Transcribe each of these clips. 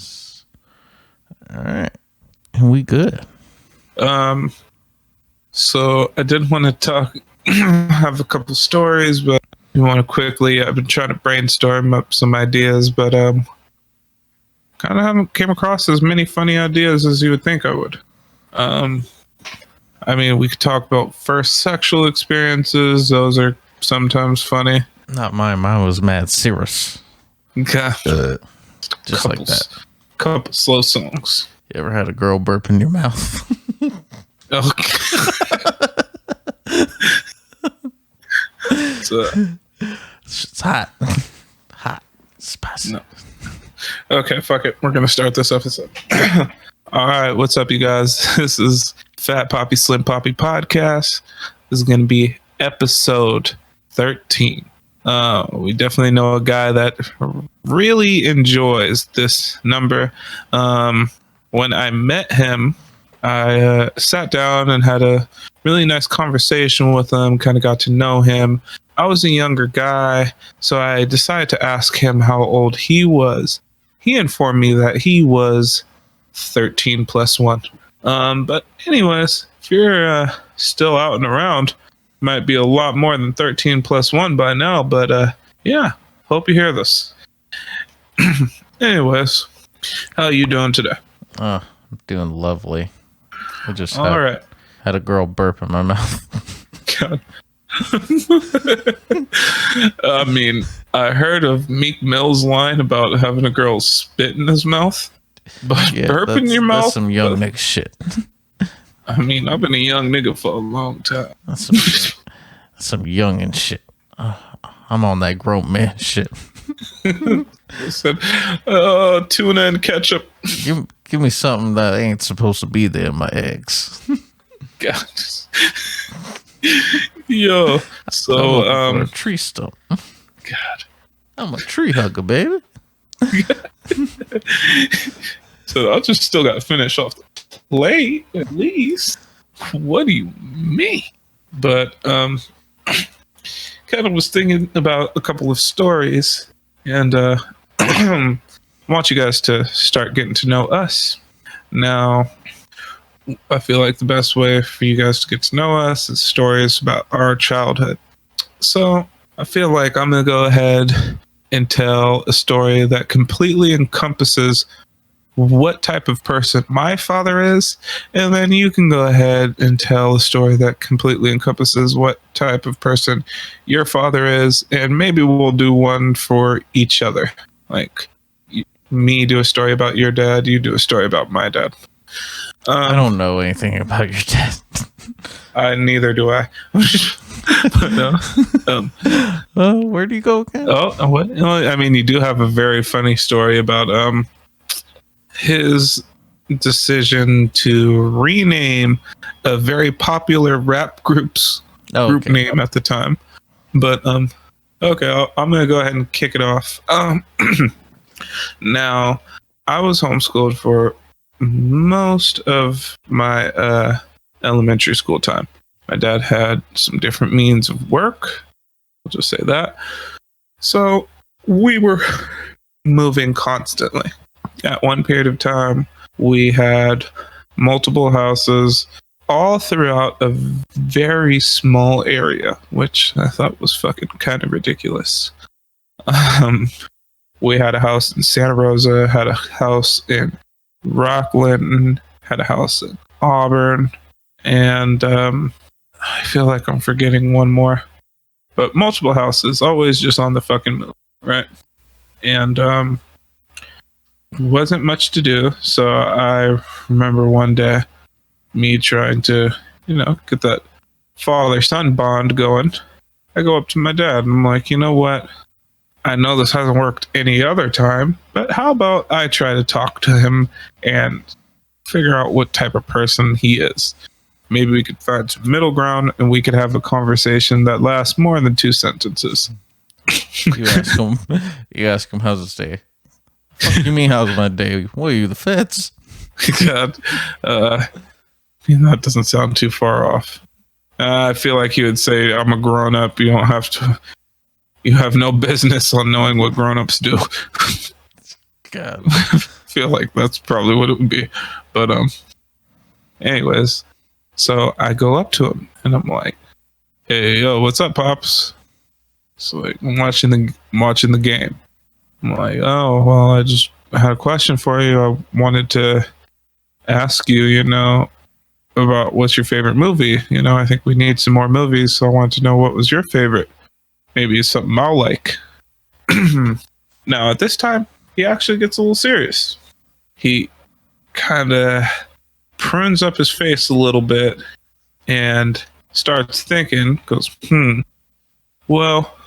Yes. All right. And we good. So I did want to talk, have a couple stories, but you want to quickly, I've been trying to brainstorm up some ideas, but kind of haven't came across as many funny ideas as you would think I would. I mean, we could talk about first sexual experiences. Those are sometimes funny. Not mine. Mine was mad serious. Okay. Just like that. Couple slow songs. You ever had a girl burp in your mouth? Okay. It's hot. Hot. Spicy. No. Okay, fuck it. We're going to start this episode. All right, what's up, you guys? This is Fat Papi Slim Papi Podcast. This is going to be episode 13. We definitely know a guy that really enjoys this number. When I met him, I sat down and had a really nice conversation with him, kind of got to know him. I was a younger guy, so I decided to ask him how old he was. He informed me that he was 13 plus 1. But anyways, if you're still out and around, might be a lot more than 13 plus 1 by now, but yeah, hope you hear this. Anyways, how are you doing today? I'm doing lovely. I just had a girl burp in my mouth. God. I mean, I heard of Meek Mill's line about having a girl spit in his mouth, but burp in your mouth? That's some young nigga shit. I mean, I've been a young nigga for a long time. That's some young and shit. I'm on that grown man shit. I said, tuna and ketchup. Give me something that ain't supposed to be there in my eggs. God. Yo, so a tree stump. God, I'm a tree hugger, baby. So I just still got to finish off the plate at least. What do you mean? But kind of was thinking about a couple of stories, and I want you guys to start getting to know us. Now, I feel like the best way for you guys to get to know us is stories about our childhood. So I feel like I'm going to go ahead and tell a story that completely encompasses what type of person my father is, and then you can go ahead and tell a story that completely encompasses what type of person your father is, and maybe we'll do one for each other. Like, me do a story about your dad, you do a story about my dad. I don't know anything about your dad. Neither do I. But where do you go again? What? I mean, you do have a very funny story about his decision to rename a very popular rap group name at the time. But okay, I'm gonna go ahead and kick it off. Now, I was homeschooled for most of my elementary school time. My dad had some different means of work. I'll just say that. So we were moving constantly. At one period of time, we had multiple houses all throughout a very small area, which I thought was fucking kind of ridiculous. We had a house in Santa Rosa, had a house in Rockland, had a house in Auburn, and I feel like I'm forgetting one more. But multiple houses, always just on the fucking move, right? And wasn't much to do, so I remember one day me trying to, get that father-son bond going. I go up to my dad and I'm like, you know what? I know this hasn't worked any other time, but how about I try to talk to him and figure out what type of person he is? Maybe we could find some middle ground and we could have a conversation that lasts more than 2 sentences. You ask him, how's his day? What do you mean, how's my day? What are you, the feds? God, that doesn't sound too far off. I feel like he would say, I'm a grown up. You have no business on knowing what grown ups do. God. I feel like that's probably what it would be. But anyways, so I go up to him and I'm like, "Hey, yo, what's up, pops?" So like, I'm watching the game. I'm like, "Oh, well, I just had a question for you. I wanted to ask you, about what's your favorite movie. I think we need some more movies, so I wanted to know what was your favorite. Maybe it's something I'll like." Now, at this time, he actually gets a little serious. He kind of prunes up his face a little bit and starts thinking, goes, well,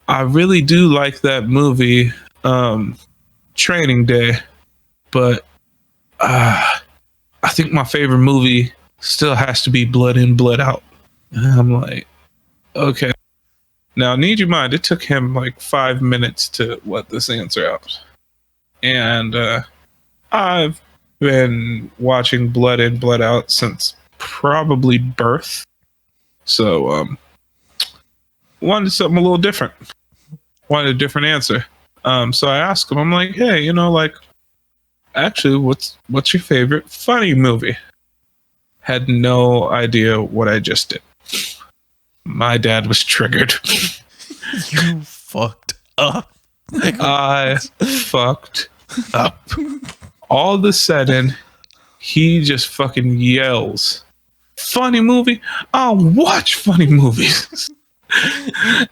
I really do like that movie, Training Day, but I think my favorite movie still has to be Blood In, Blood Out. And I'm like, okay. Now, need you mind, it took him like 5 minutes to let this answer out. And I've been watching Blood In, Blood Out since probably birth. So, wanted something a little different. Wanted a different answer. So I asked him, I'm like, hey, actually, what's your favorite funny movie? Had no idea what I just did. My dad was triggered. You fucked up. I fucked up. All of a sudden, he just fucking yells, "Funny movie? I'll watch funny movies."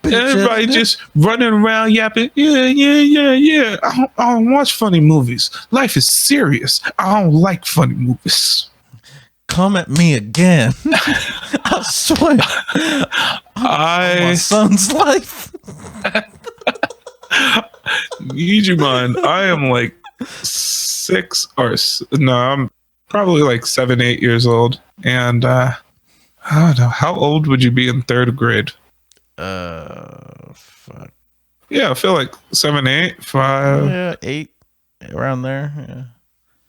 Everybody just running around yapping, yeah. I don't watch funny movies. Life is serious. I don't like funny movies. Come at me again. I swear. My son's life. Need you mind? I am like I'm probably like 7, 8 years old. And I don't know, how old would you be in 3rd grade? Fuck. Yeah, I feel like 7, 8, 5. Yeah, 8, around there. Yeah.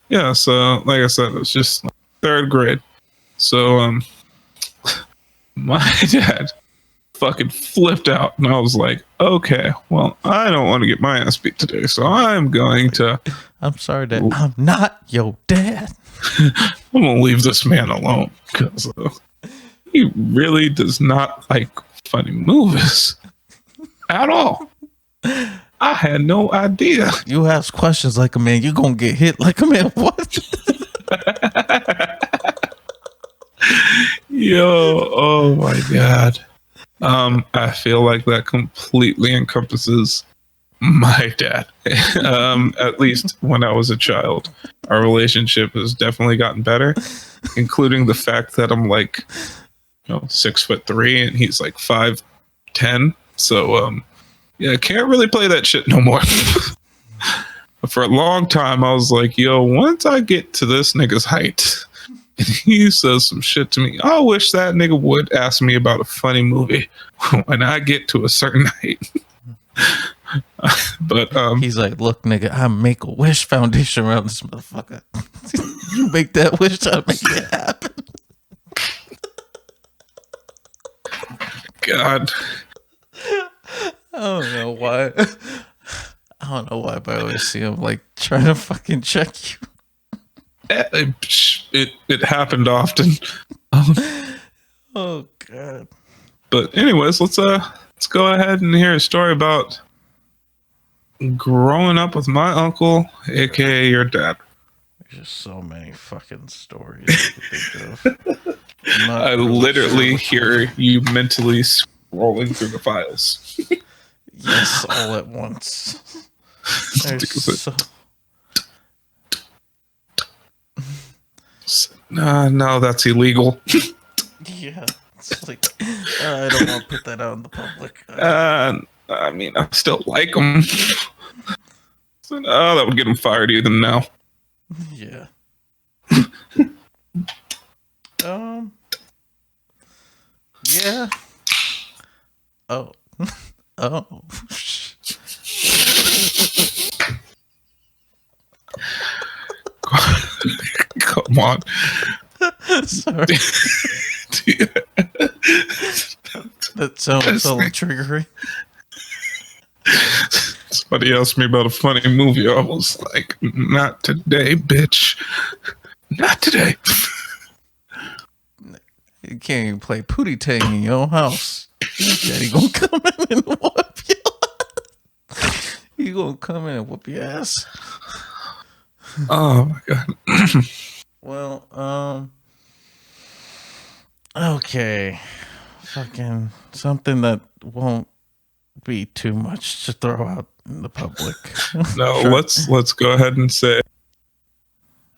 Yeah, so like I said, it's just 3rd grade. So my dad fucking flipped out, and I was like, okay, well, I don't want to get my ass beat today, so I'm going to. I'm sorry, Dad. I'm not your dad. I'm gonna leave this man alone because he really does not like funny movies at all. I had no idea. You ask questions like a man, you're gonna get hit like a man. What? Yo, oh my god. I feel like that completely encompasses my dad. At least when I was a child. Our relationship has definitely gotten better, including the fact that I'm like, 6'3" and he's like 5'10". So yeah, I can't really play that shit no more. For a long time I was like, yo, once I get to this nigga's height and he says some shit to me, I wish that nigga would ask me about a funny movie when I get to a certain height. But he's like, look, nigga, I make a wish foundation around this motherfucker. You make that wish, I make it happen. God, I don't know why. But I always see him like trying to fucking check you. it happened often. Oh god. But anyways, let's go ahead and hear a story about growing up with my uncle, aka your dad. There's just so many fucking stories to think of. I literally hear you mentally scrolling through the files. Yes, all at once. No, that's illegal. Yeah, it's like I don't want to put that out in the public. I mean, I still like him. So, that would get him fired even now. Yeah. Yeah. Oh. Oh. Come on. Sorry. That sounds so triggering. somebody asked me about a funny movie, I was like, not today, bitch. Not today. You can't even play Pootie Tang in your house. Daddy gonna come in and whoop you. He gonna come in and whoop your ass. Oh my god. Well, okay. Fucking something that won't be too much to throw out in the public. No, Sure. let's go ahead and say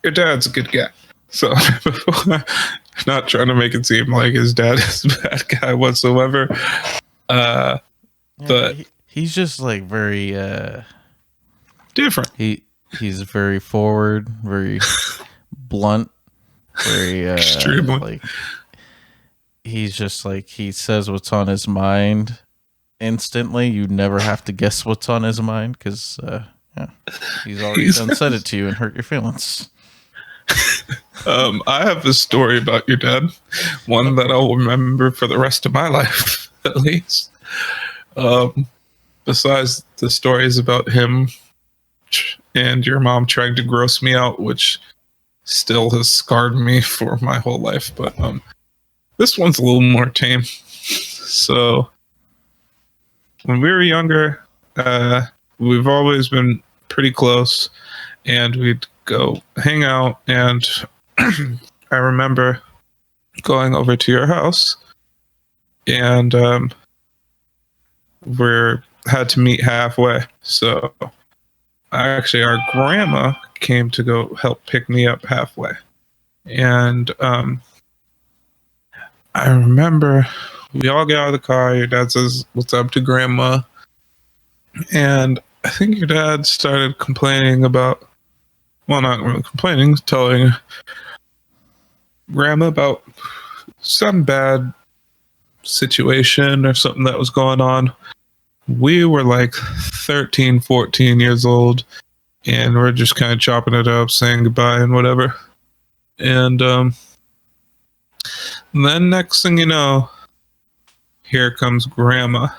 your dad's a good guy. So not trying to make it seem like his dad is a bad guy whatsoever. Yeah, But he's just like very different. He's very forward, very blunt, very Extremely. like he's just like he says what's on his mind instantly. You never have to guess what's on his mind because yeah, he's already done said it to you and hurt your feelings. I have a story about your dad, one that I'll remember for the rest of my life, at least. Besides the stories about him and your mom trying to gross me out, which still has scarred me for my whole life. But this one's a little more tame. So when we were younger, we've always been pretty close, and we'd go hang out. And I remember going over to your house, and we had to meet halfway. So actually, our grandma came to go help pick me up halfway, and I remember we all get out of the car. Your dad says, "What's up to grandma?" And I think your dad started complaining about, well, not really complaining, telling grandma about some bad situation or something that was going on. We were like 13, 14 years old, and we're just kind of chopping it up, saying goodbye and whatever. And then next thing you know, here comes grandma.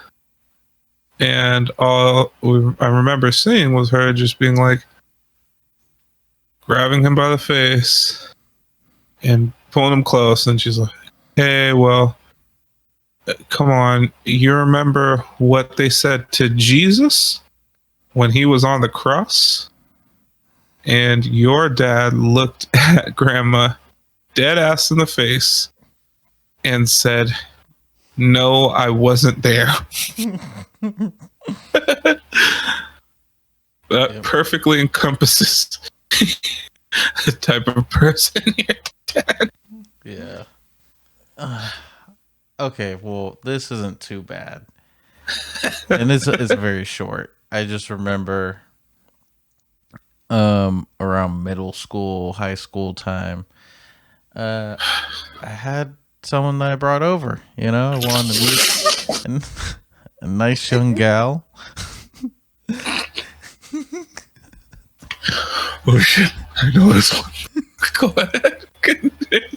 And all I remember seeing was her just being like, grabbing him by the face and pulling him close. And she's like, hey, well, come on. You remember what they said to Jesus when he was on the cross? And your dad looked at grandma dead ass in the face and said, no, I wasn't there. That perfectly encompasses the type of person your dad. Yeah. Okay, well, this isn't too bad. And it's very short. I just remember around middle school, high school time, I had someone that I brought over, you know, I wanted to meet a nice young gal. Oh shit, I know this one. Go ahead. Continue.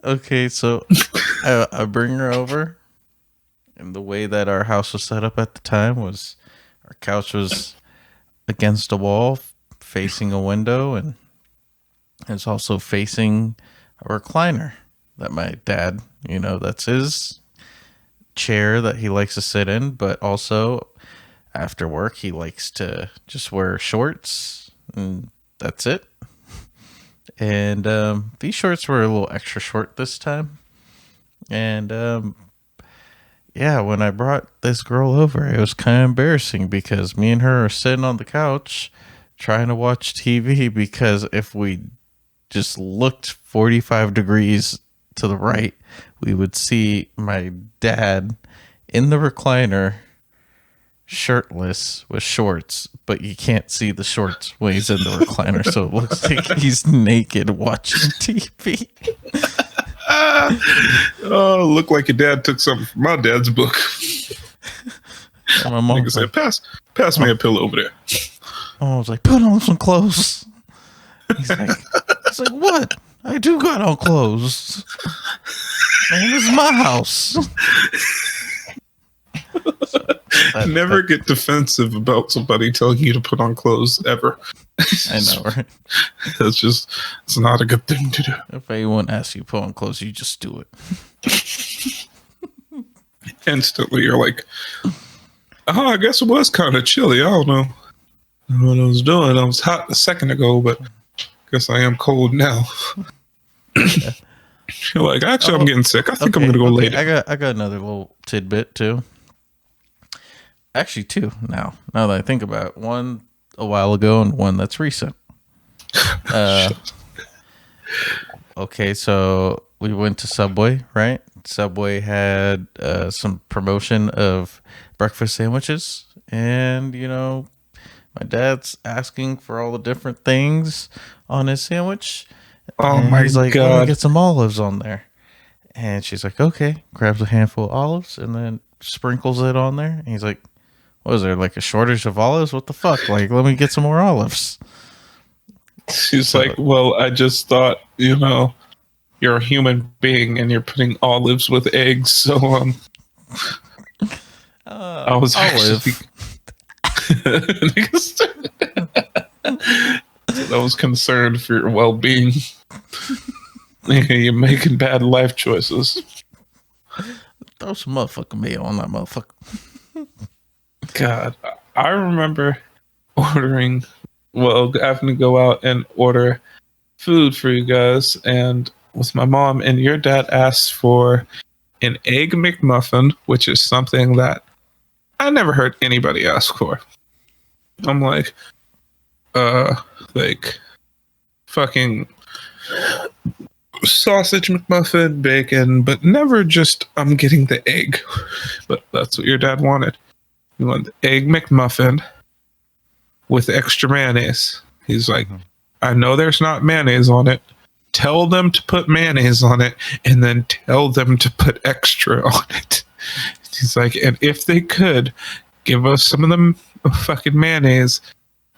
Okay, so I bring her over, and the way that our house was set up at the time was our couch was against a wall facing a window, and it's also facing a recliner that my dad, you know, that's his chair that he likes to sit in, but also after work he likes to just wear shorts, and that's it. And these shorts were a little extra short this time. And yeah, when I brought this girl over, it was kind of embarrassing because me and her are sitting on the couch trying to watch TV, because if we just looked 45 degrees to the right, we would see my dad in the recliner, shirtless with shorts, but you can't see the shorts when he's in the recliner, so it looks like he's naked watching TV. Oh, look like your dad took something from my dad's book. And my mom said, pass me a pillow over there. I was like, put on some clothes. He's like, what? I do got on clothes. Man, this is my house. Never get defensive about somebody telling you to put on clothes ever. I know, right? It's not a good thing to do. If anyone asks you to put on clothes, you just do it. Instantly, you're like, oh, I guess it was kind of chilly. I don't know what I was doing. I was hot a second ago, but I guess I am cold now. You're like, actually, I'm getting sick. I think I'm gonna go lay down. I got another little tidbit too. Actually, two now. Now that I think about it, one a while ago and one that's recent. Okay, so we went to Subway, right? Subway had some promotion of breakfast sandwiches, and my dad's asking for all the different things on his sandwich. Oh and my he's like, let me God. get some olives on there. And she's like, okay. Grabs a handful of olives and then sprinkles it on there. And he's like, what is there, like a shortage of olives? What the fuck? Like, let me get some more olives. She's like, well, I just thought, you're a human being and you're putting olives with eggs. So, I was actually... I was concerned for your well-being. You're making bad life choices. Throw some motherfucking mayo on that motherfucker. God, I remember having to go out and order food for you guys, and with my mom, and your dad asked for an egg McMuffin, which is something that I never heard anybody ask for. I'm like fucking sausage McMuffin, bacon, but never just I'm getting the egg. But that's what your dad wanted. He wanted the egg McMuffin with extra mayonnaise. He's like, I know there's not mayonnaise on it. Tell them to put mayonnaise on it, and then tell them to put extra on it. He's like, and if they could, give us some of the fucking mayonnaise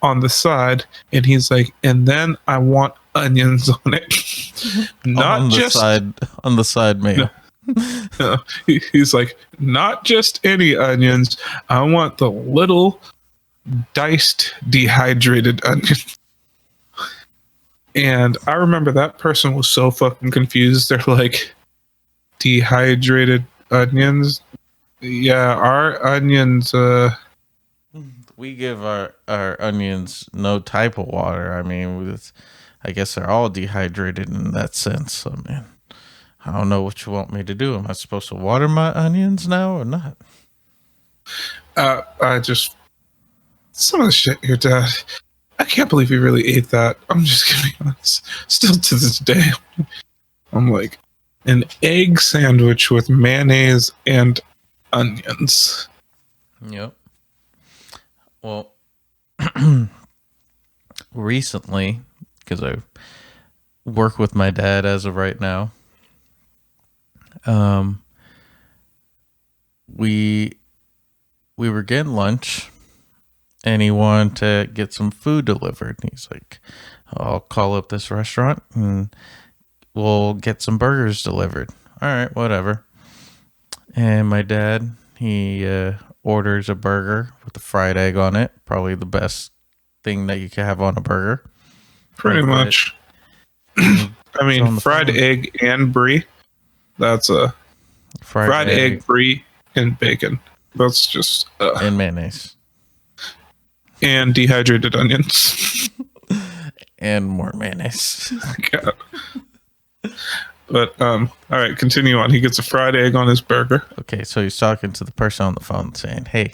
on the side. And he's like, and then I want onions on it. Not on just on the side mayo. No, he's like, not just any onions. I want the little diced dehydrated onions. And I remember that person was so fucking confused. They're like, dehydrated onions? Yeah, our onions, we give our onions no type of water. I mean, I guess they're all dehydrated in that sense. I mean, I don't know what you want me to do. Am I supposed to water my onions now or not? Some of the shit your dad, I can't believe he really ate that. I'm just gonna be honest. Still to this day, I'm like, an egg sandwich with mayonnaise and onions. Yep. Well, recently, because I work with my dad as of right now, we were getting lunch, and he wanted to get some food delivered. He's like, I'll call up this restaurant and we'll get some burgers delivered. All right, whatever. And my dad, he orders a burger with a fried egg on it. Probably the best thing that you can have on a burger. Pretty much. I mean, fried egg and brie. That's a fried egg, brie, and bacon. That's just and mayonnaise and dehydrated onions and more mayonnaise. God. But all right, continue on. He gets a fried egg on his burger. Okay, so he's talking to the person on the phone saying, "Hey,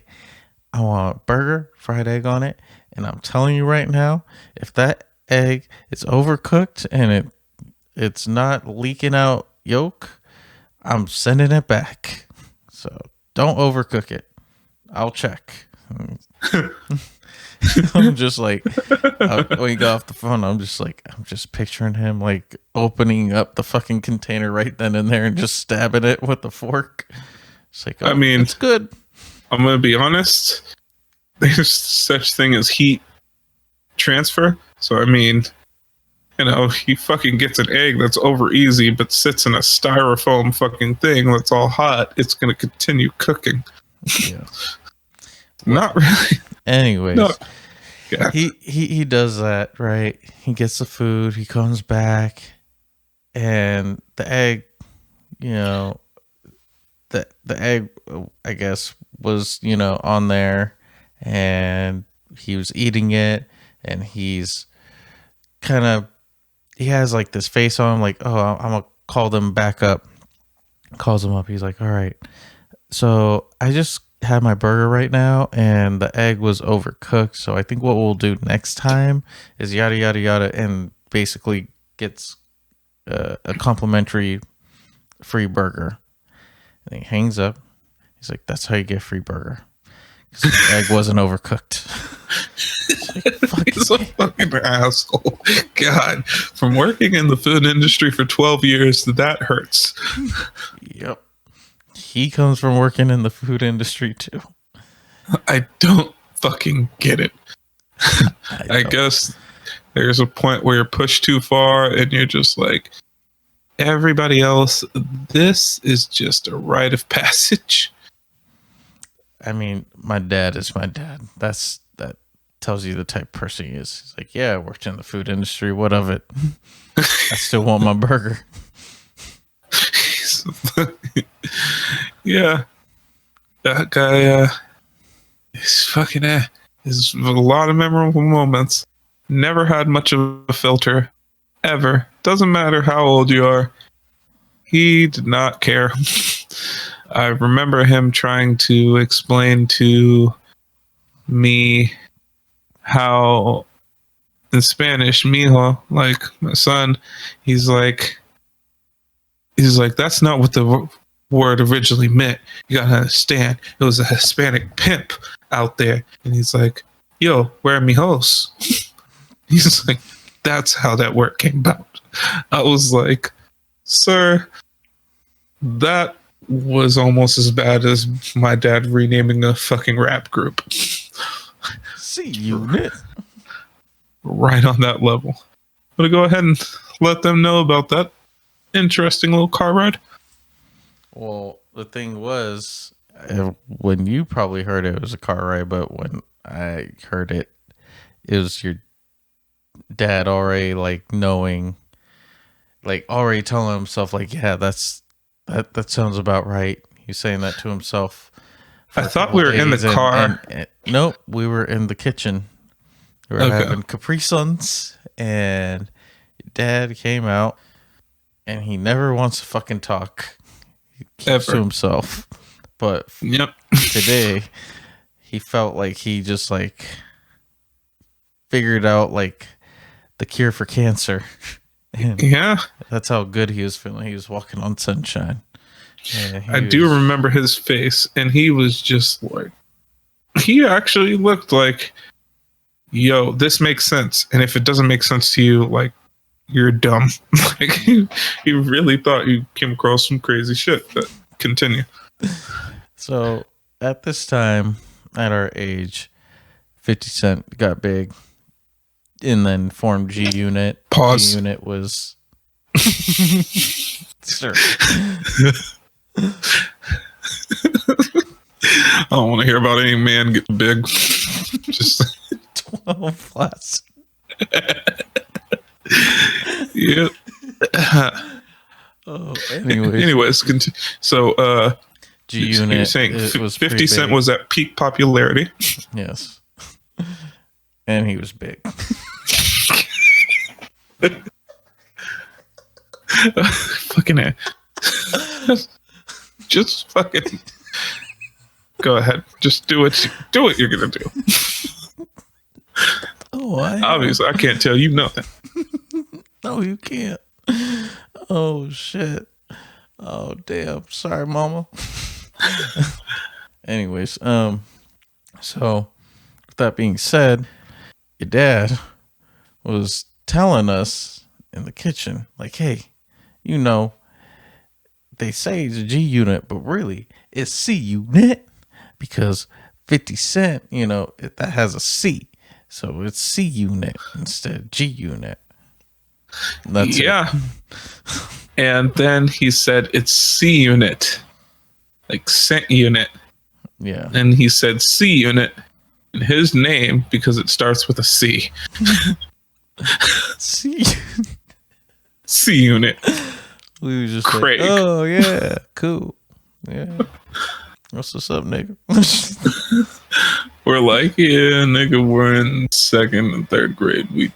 I want a burger, fried egg on it, and I'm telling you right now, if that egg is overcooked and it's not leaking out yolk, I'm sending it back. So don't overcook it. I'll check." I'm just like, when he got off the phone, I'm just picturing him like opening up the fucking container right then and there and just stabbing it with a fork. It's like, I mean, it's good. I'm gonna be honest. There's such thing as heat transfer. So I mean, he fucking gets an egg that's over easy, but sits in a styrofoam fucking thing that's all hot. It's gonna continue cooking. Yeah. Not really. Anyways, No. Yeah. he does that, right? He gets the food, he comes back, and the egg, you know, the egg, I guess, was, on there, and he was eating it, and he's kind of, he has like this face on him, like, oh, I'm gonna call them back up. Calls him up. He's like, all right, so I just had my burger right now, and the egg was overcooked. So I think what we'll do next time is yada yada yada, and basically gets a complimentary free burger. And he hangs up. He's like, that's how you get free burger, because the egg wasn't overcooked. He's a fucking asshole. God, from working in the food industry for 12 years, that hurts. Yep. He comes from working in the food industry too. I don't fucking get it. I guess there's a point where you're pushed too far and you're just like, everybody else, this is just a rite of passage. I mean, my dad is my dad. That tells you the type of person he is. He's like, yeah, I worked in the food industry. What of it? I still want my burger. Yeah. That guy, he's fucking, there's a lot of memorable moments. Never had much of a filter. Ever. Doesn't matter how old you are. He did not care. I remember him trying to explain to me how in Spanish, mijo, like my son, he's like, that's not what the word originally meant. You gotta understand, it was a Hispanic pimp out there. And he's like, yo, where are mijos? He's like, that's how that word came about. I was like, sir, that was almost as bad as my dad renaming a fucking rap group. C-Unit. Right on that level. I'm gonna go ahead and let them know about that interesting little car ride. Well, the thing was, when you probably heard it was a car ride, but when I heard it, it was your dad already like knowing, like already telling himself, like, yeah, that sounds about right. He's saying that to himself. I thought we were in the car. And nope, we were in the kitchen. We were having Capri Suns, and dad came out, and he never wants to fucking talk. He keeps to himself. But today, he felt like he just like figured out like the cure for cancer. And yeah, that's how good he was feeling. He was walking on sunshine. I do remember his face, and he was just like, he actually looked like, yo, this makes sense. And if it doesn't make sense to you, like, you're dumb. Like, he really thought you came across some crazy shit. But continue. So at this time, at our age, 50 Cent got big and then formed G Unit. Pause. G Unit was sir. I don't want to hear about any man getting big. Just 12 plus. Yeah. Oh, anyways, so G Unit. You're saying 50 Cent was at peak popularity. Yes. And he was big. Fucking A. Just fucking go ahead. Just do what you're gonna do. Oh, obviously I can't tell you nothing. No, you can't. Oh shit. Oh damn. Sorry, mama. Anyways, so with that being said, your dad was telling us in the kitchen, like, hey, they say it's a G Unit, but really it's C Unit because 50 Cent, that has a C. So it's C Unit instead of G Unit. That's it. And then he said it's C Unit. Like cent unit. Yeah. and he said C unit in his name because it starts with a C. See, C unit. we was just Craig. like, oh yeah, cool, yeah. What's up, nigga? We're like, yeah, nigga, we're in second and third grade. We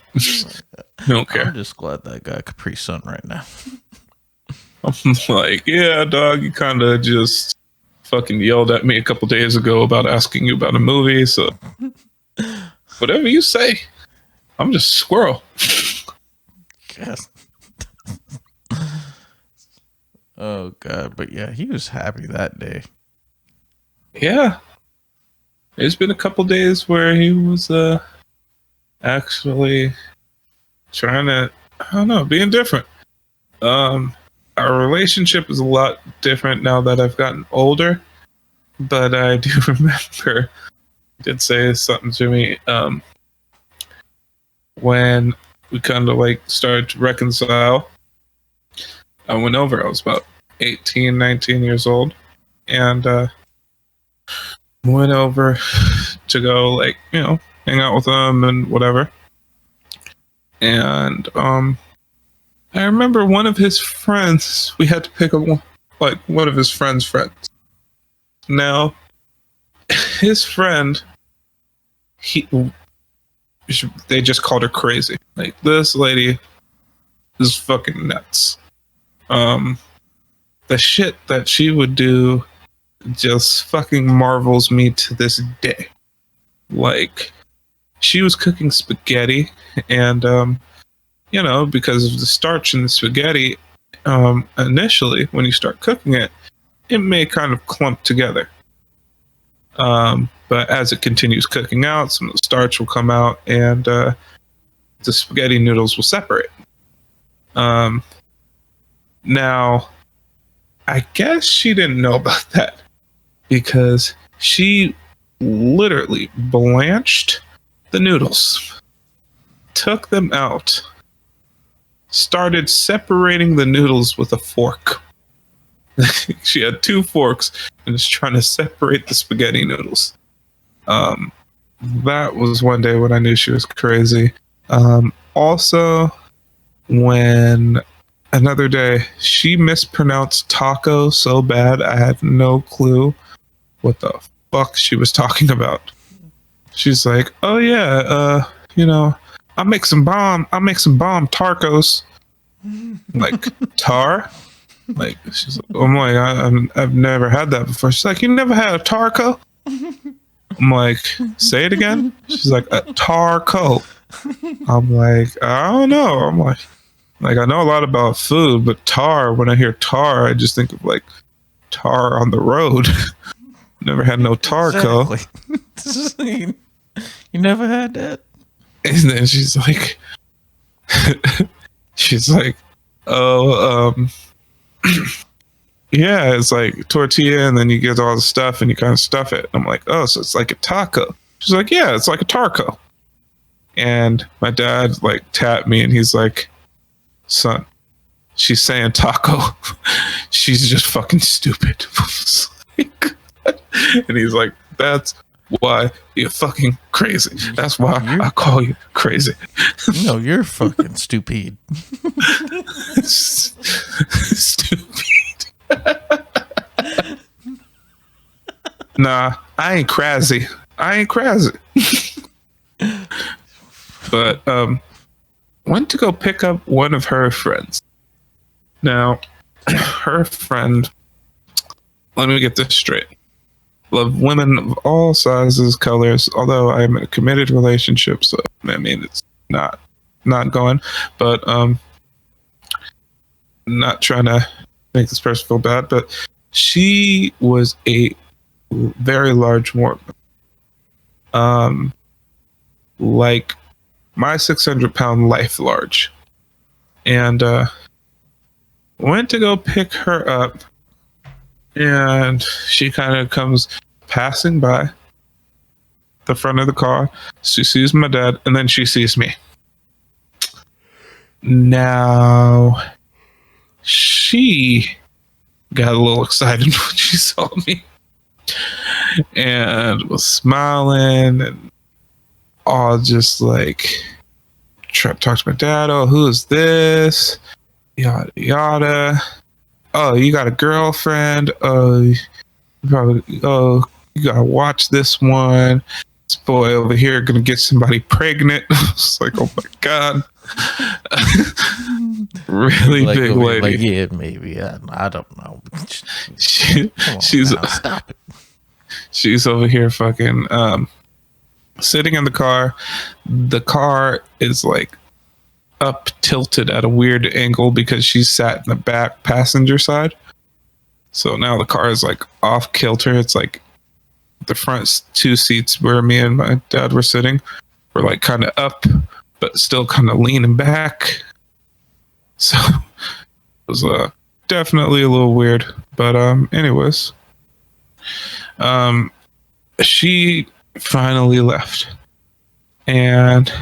don't care. I'm just glad that guy Capri Sun right now. I'm like, yeah, dog, you kind of just fucking yelled at me a couple days ago about asking you about a movie. So whatever you say, I'm just squirrel. Yes. Oh god, but yeah, he was happy that day. Yeah. There's been a couple days where he was actually trying to, I don't know, being different. Our relationship is a lot different now that I've gotten older, but I do remember he did say something to me when we kind of like started to reconcile. I went over, I was about 18, 19 years old, and went over to go, like, you know, hang out with him and whatever. And I remember one of his friends, we had to pick up like one of his friends' friends. Now, his friend, they just called her crazy. Like, this lady is fucking nuts. The shit that she would do just fucking marvels me to this day. Like, she was cooking spaghetti, and you know, because of the starch in the spaghetti, initially when you start cooking it, it may kind of clump together. But as it continues cooking out, some of the starch will come out, and the spaghetti noodles will separate. Now, I guess she didn't know about that because she literally blanched the noodles, took them out, started separating the noodles with a fork. She had 2 forks and was trying to separate the spaghetti noodles. That was one day when I knew she was crazy. Also, when another day she mispronounced taco so bad I had no clue what the fuck she was talking about. She's like, oh yeah, you know, I'll make some bomb tarcos. Like, tar? Like, she's like, oh my, I've never had that before. She's like, you never had a tarco? I'm like, say it again. She's like, a tarco. I'm like, I don't know. I'm like, I know a lot about food, but tar, when I hear tar, I just think of like tar on the road. Never had no tarco. Exactly. You never had that? And then she's like, oh, yeah, it's like tortilla, and then you get all the stuff and you kind of stuff it. I'm like, oh, so it's like a taco. She's like, yeah, it's like a tarco. And my dad like tapped me and he's like, son, she's saying taco. She's just fucking stupid. And he's like, that's why you're fucking crazy. That's why I call you crazy. No, you're fucking stupid. Stupid. Nah, I ain't crazy. But went to go pick up one of her friends. Now, her friend, let me get this straight. Love women of all sizes, colors, although I am in a committed relationship, so I mean it's not going. But not trying to make this person feel bad, but she was a very large woman. Like my 600-pound life large. And went to go pick her up, and she kind of comes passing by the front of the car. She sees my dad, and then she sees me. Now, she got a little excited when she saw me. and was smiling and all just like try to talk to my dad. Oh, who is this? Yada yada. Oh, you got a girlfriend? Oh, you probably. Oh, you gotta watch this one. This boy over here gonna get somebody pregnant. It's like, oh my god, really Like, big over here, lady. like, yeah, maybe. I don't know. She, Come on she's now, stop it. she's over here fucking sitting in the car. The car is like up tilted at a weird angle because she sat in the back passenger side. So now the car is like off kilter. It's like the front two seats where me and my dad were sitting were like kind of up, but still kind of leaning back. So it was definitely a little weird. But anyways, she finally left, and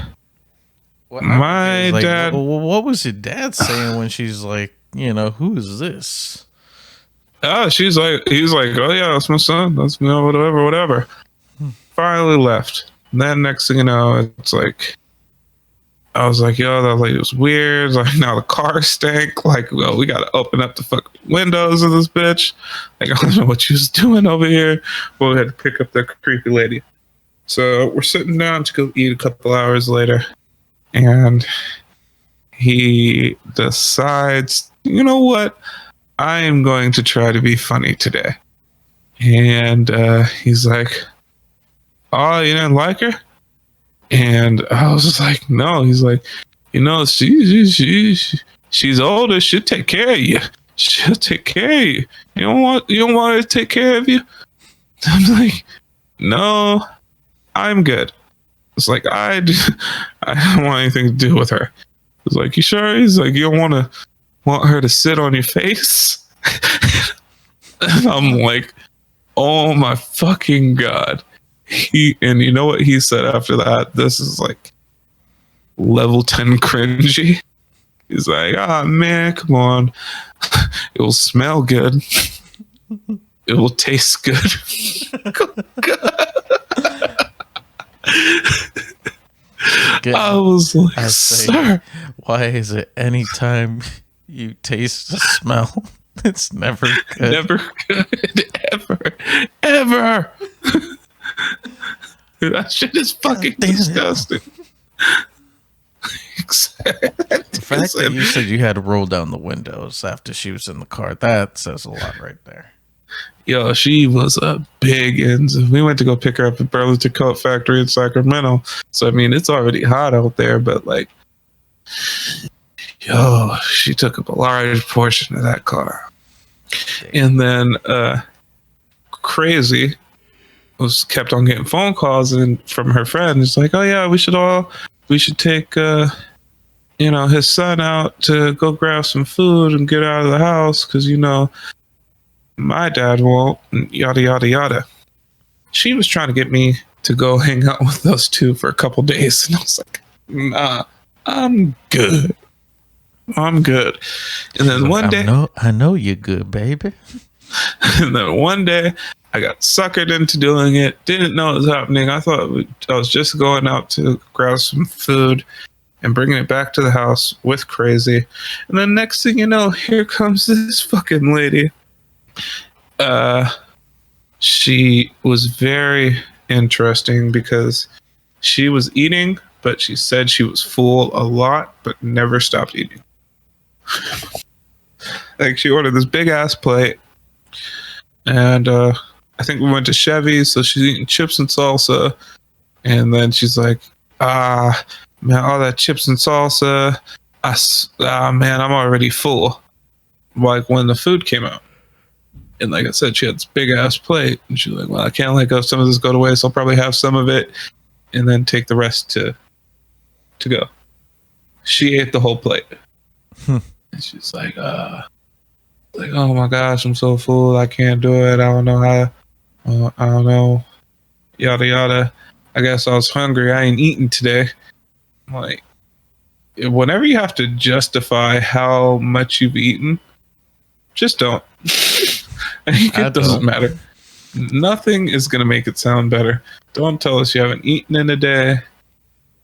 my Like, dad. what was your dad saying when she's like, who is this? Oh, he's like, oh yeah, that's my son. That's whatever. Finally left. And then next thing you know, it's like, I was like, yo, that lady was weird. Like now the car stank. Like, well, we gotta open up the fucking windows of this bitch. Like I don't know what she was doing over here. But we had to pick up the creepy lady. So we're sitting down to go eat a couple hours later, and he decides, you know what? I am going to try to be funny today. And he's like, oh, you didn't like her? And I was just like, no. He's like, she's older. She'll take care of you. She'll take care of you. You don't want her to take care of you? I'm like, no, I'm good. It's like, I don't want anything to do with her. It's like, you sure? He's like, you don't want her to sit on your face? And I'm like, oh my fucking god. And you know what he said after that? This is like level 10 cringy. He's like, ah, man, come on. It will smell good. It will taste good. I was like, I say, sir. why is it anytime you taste the smell, it's never good? Never good. Ever. That shit is fucking disgusting. The fact that you said you had to roll down the windows after she was in the car, that says a lot right there. Yo, she was a big ends. We went to go pick her up at Burlington Coat Factory in Sacramento. So I mean, it's already hot out there, but like, yo, she took up a large portion of that car. And then Crazy was kept on getting phone calls and from her friends like, oh yeah, we should take his son out to go grab some food and get out of the house because my dad won't, yada yada yada. She was trying to get me to go hang out with those two for a couple days, and I was like, nah, I'm good. And then Like, one day, I know you're good, baby. and then one day, I got suckered into doing it. Didn't know it was happening. I thought I was just going out to grab some food and bringing it back to the house with Crazy. And then next thing you know, here comes this fucking lady. She was very interesting because she was eating, but she said she was full a lot, but never stopped eating. Like she ordered this big ass plate, and I think we went to Chevy's, so she's eating chips and salsa, and then she's like, man, all that chips and salsa, man, I'm already full. Like when the food came out. And like I said, she had this big ass plate, and she's like, well, I can't let go some of this go to waste. I'll probably have some of it and then take the rest to go. She ate the whole plate. And she's like, oh my gosh, I'm so full. I can't do it. I don't know how. I don't know. Yada, yada. I guess I was hungry. I ain't eating today. I'm like, whenever you have to justify how much you've eaten, just don't. It doesn't matter. Nothing is going to make it sound better. Don't tell us you haven't eaten in a day,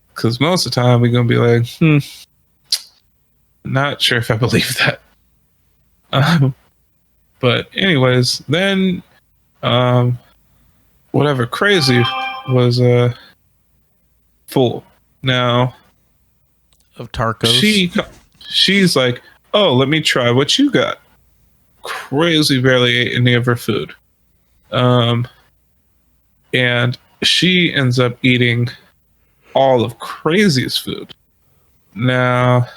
because most of the time we're going to be like, not sure if I believe that. But anyways, then whatever crazy was full. Now Of Tarkos. she's like, oh, let me try what you got. Crazy barely ate any of her food. And she ends up eating all of Crazy's food. Now,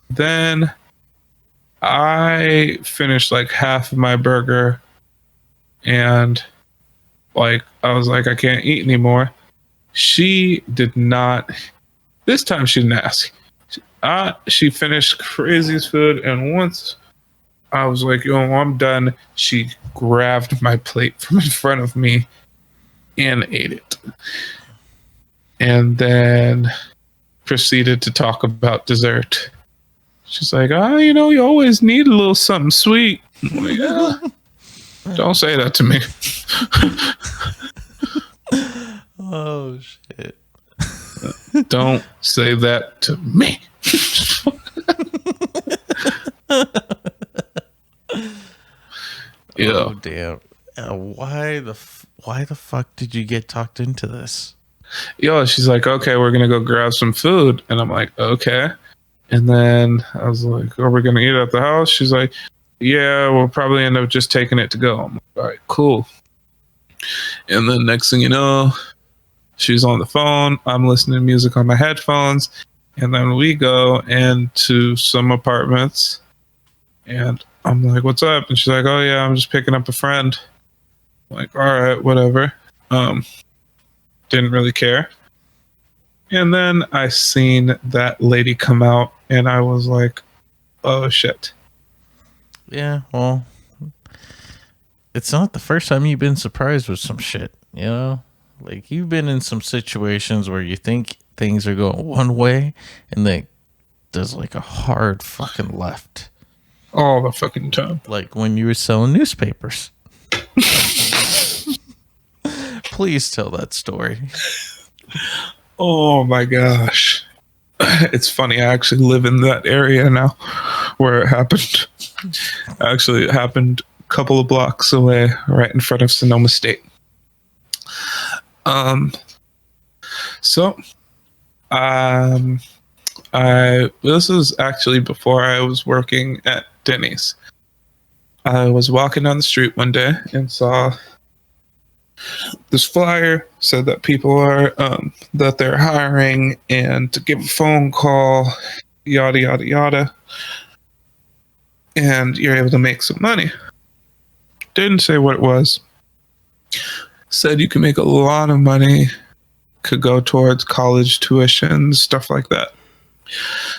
then I finished like half of my burger, and like I was like, I can't eat anymore. She did not. This time she didn't ask. She finished Crazy's food, and once I was like, yo, I'm done, she grabbed my plate from in front of me and ate it. And then proceeded to talk about dessert. She's like, you always need a little something sweet. I'm like, yeah, don't say that to me. Oh, shit. Don't say that to me. Yeah. Oh, damn. Why the fuck did you get talked into this? Yo, she's like, okay, we're gonna go grab some food, and I'm like, okay. And then I was like, are we gonna eat at the house? She's like, yeah, we'll probably end up just taking it to go. I'm like, all right, cool. And then next thing you know, she's on the phone. I'm listening to music on my headphones, and then we go into some apartments, and I'm like, what's up? And she's like, oh yeah, I'm just picking up a friend. I'm like, all right, whatever. Didn't really care. And then I seen that lady come out, and I was like, oh shit. Yeah, well, it's not the first time you've been surprised with some shit, you know? Like, you've been in some situations where you think things are going one way, and then there's like a hard fucking left. All the fucking time. Like when you were selling newspapers. Please tell that story. Oh my gosh. It's funny. I actually live in that area now where it happened. Actually, it happened a couple of blocks away, right in front of Sonoma State. This is actually before I was working at Denny's. I was walking down the street one day and saw this flyer, said that people are that they're hiring and to give a phone call, yada yada yada, and you're able to make some money. Didn't say what it was. Said you can make a lot of money, could go towards college tuition, stuff like that.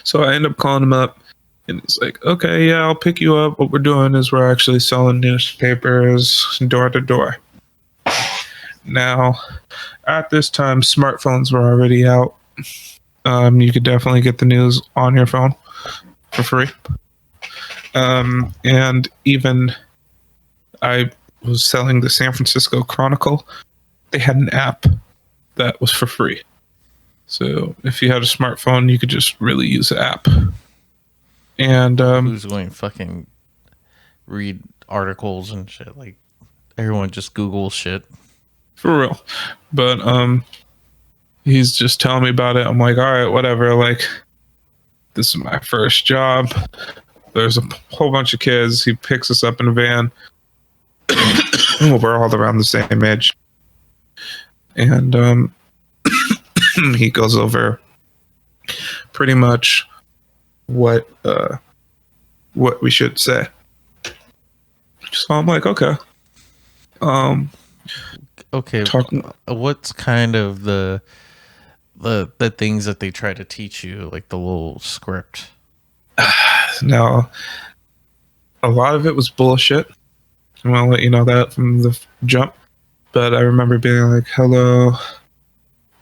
So I end up calling him up, and he's like, okay, yeah, I'll pick you up. What we're doing is we're actually selling newspapers door to door. Now, at this time, smartphones were already out. You could definitely get the news on your phone for free. And even I was selling the San Francisco Chronicle. They had an app that was for free. So if you had a smartphone, you could just really use the app. And who's going to fucking read articles and shit? Like, everyone just Google shit. For real. But he's just telling me about it. I'm like, all right, whatever. Like, this is my first job. There's a whole bunch of kids. He picks us up in a van. We're all around the same age. And he goes over pretty much what we should say. So I'm like, okay. Okay, what's kind of the things that they try to teach you, like the little script? Now, a lot of it was bullshit. I'm gonna let you know that from the jump. But I remember being like, hello,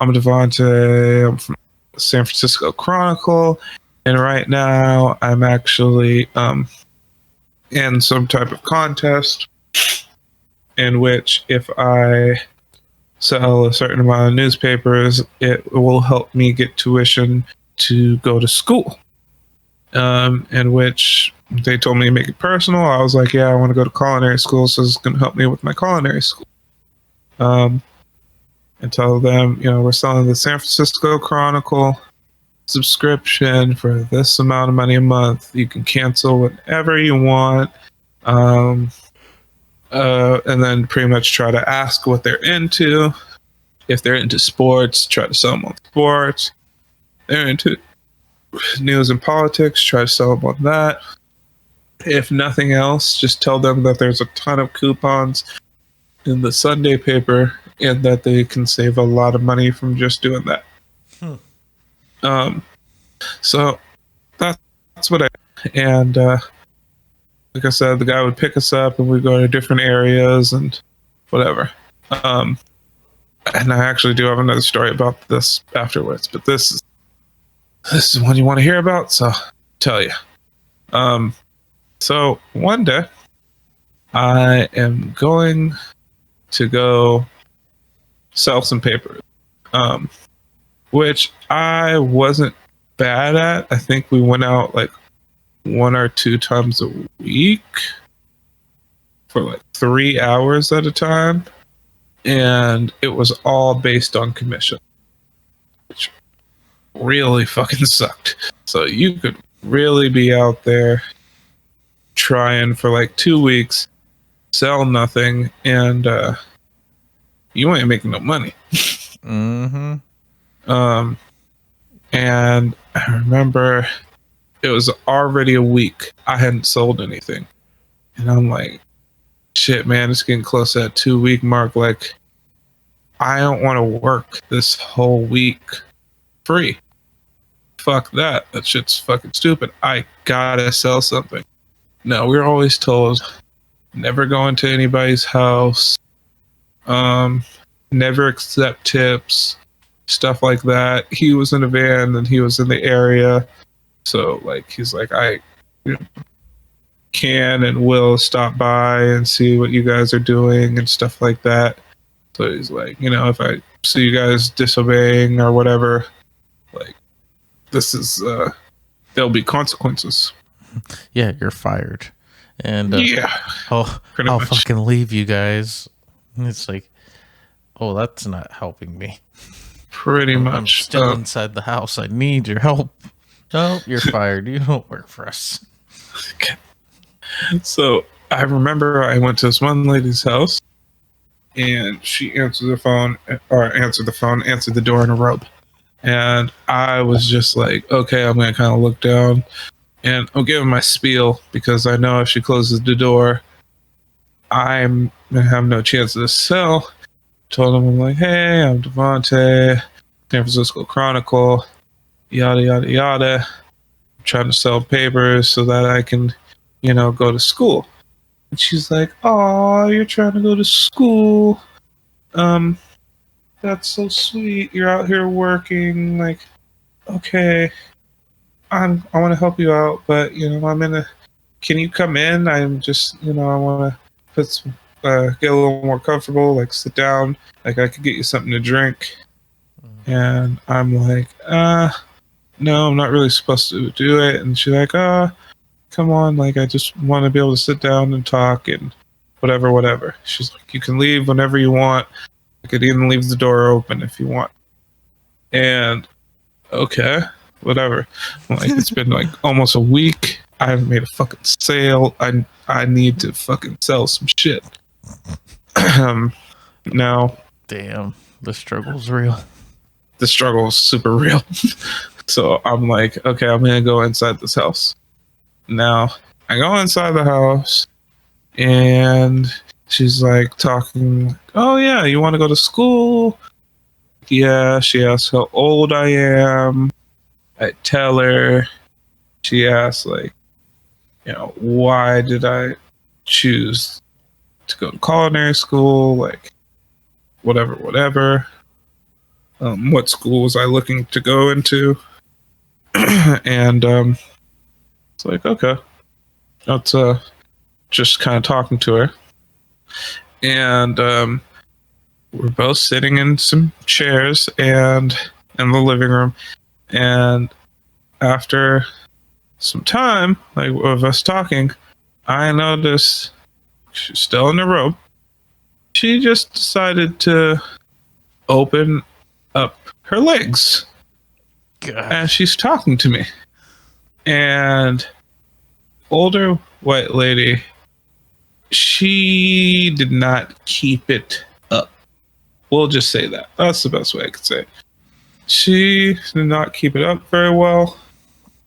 I'm Devontae. I'm from San Francisco Chronicle. And right now I'm actually in some type of contest. in which if I sell a certain amount of newspapers, it will help me get tuition to go to school. In which they told me to make it personal. I was like, yeah, I want to go to culinary school, so it's going to help me with my culinary school. And tell them, we're selling the San Francisco Chronicle subscription for this amount of money a month. You can cancel whenever you want. And then pretty much try to ask what they're into. If they're into sports, try to sell them on sports. They're into news and politics, try to sell them on that. If nothing else, just tell them that there's a ton of coupons in the Sunday paper and that they can save a lot of money from just doing that. So that's what and like I said, the guy would pick us up and we'd go to different areas and whatever. And I actually do have another story about this afterwards, but this is one you want to hear about, so I'll tell you. So one day I am going to go sell some papers, which I wasn't bad at. I think we went out like 1 or 2 times a week for like 3 hours at a time. And it was all based on commission, which really fucking sucked. So you could really be out there trying for like 2 weeks, sell nothing, and you ain't making no money. Mm-hmm. And I remember it was already a week I hadn't sold anything, and I'm like, shit, man, it's getting close to that 2-week mark. Like, I don't want to work this whole week free. Fuck that. That shit's fucking stupid. I gotta sell something. No, we're always told never go into anybody's house, never accept tips, stuff like that. He was in a van and he was in the area, so like he's like, I can and will stop by and see what you guys are doing and stuff like that. So he's like, if I see you guys disobeying or whatever, like, this is there'll be consequences. Yeah, you're fired. And yeah, I'll much. fucking leave you guys. And it's like, oh, that's not helping me. Pretty much. I'm still inside the house. I need your help. No, you're fired. You don't work for us. So I remember I went to this one lady's house, and she answered the door in a robe. And I was just like, okay, I'm going to kind of look down. And I'm giving my spiel because I know if she closes the door, I'm going to have no chance to sell. Told him, I'm like, hey, I'm Devontae, San Francisco Chronicle, yada, yada, yada. I'm trying to sell papers so that I can, go to school. And she's like, oh, you're trying to go to school. That's so sweet. You're out here working. Like, okay, I want to help you out, but can you come in? I'm just, I want to get a little more comfortable, like sit down, like I could get you something to drink. And I'm like, no, I'm not really supposed to do it. And she's like, come on, like I just want to be able to sit down and talk and whatever. She's like, you can leave whenever you want. I could even leave the door open if you want. And okay, whatever. Like, it's been like almost a week. I haven't made a fucking sale. I need to fucking sell some shit. Now, damn, the struggle's real. The struggle is super real. So I'm like, okay, I'm gonna go inside this house. Now I go inside the house, and she's like talking. Oh yeah, you want to go to school? Yeah. She asks how old I am. I tell her. She asks like, why did I choose to go to culinary school? Like, whatever. What school was I looking to go into? And it's like, okay, that's just kind of talking to her. and we're both sitting in some chairs and in the living room. And after some time, like of us talking, I noticed she's still in the robe. She just decided to open up her legs as she's talking to me. And older white lady, she did not keep it up. We'll just say that. That's the best way I could say it. She did not keep it up very well.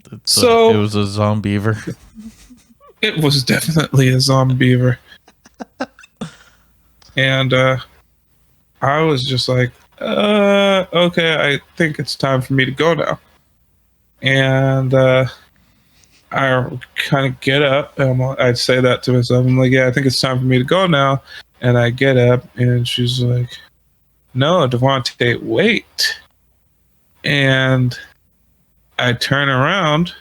It was a zombiever. It was definitely a zombiever. And I was just like, okay, I think it's time for me to go now. And I kind of get up, and I'd say that to myself. I'm like, yeah, I think it's time for me to go now. And I get up, and she's like, no, Devontae, wait. And I turn around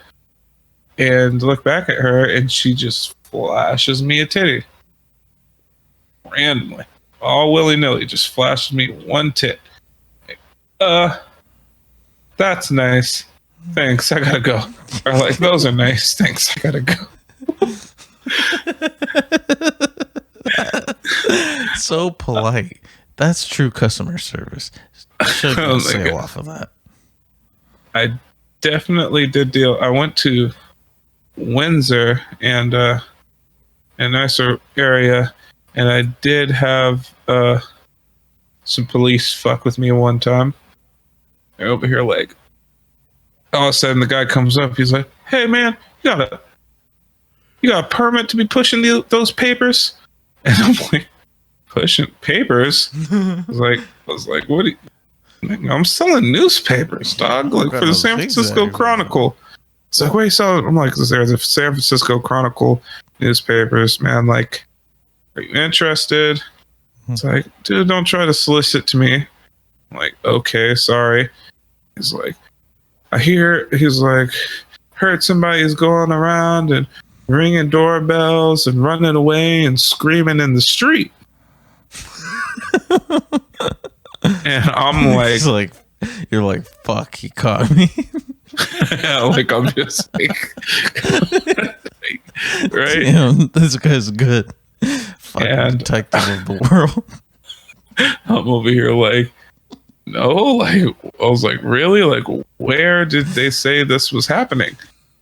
and look back at her, and she just flashes me a titty. Randomly. All willy-nilly, just flashes me one tit. That's nice. Thanks, I gotta go. Or like, those are nice. Thanks, I gotta go. So polite. That's true customer service. Should sail off of that. I definitely did deal. I went to Windsor and a nicer area, and I did have some police fuck with me one time. They're over here like, all of a sudden the guy comes up. He's like, "Hey man, you got a permit to be pushing those papers?" And I'm like, "Pushing papers?" I was like, "What? I'm selling newspapers, dog. Like for the San Francisco Chronicle." It's like, "What are you selling?" I'm like, "There's a San Francisco Chronicle newspapers, man. Like, are you interested?" It's like, "Dude, don't try to solicit to me." I'm like, "Okay, sorry." He's like, he's like, "Heard somebody's going around and ringing doorbells and running away and screaming in the street." And I'm like, you're like, fuck, he caught me. like I'm just like, right? Damn, this guy's good. Fucking detective of the world. I'm over here like, no, like I was like, really? Like, where did they say this was happening?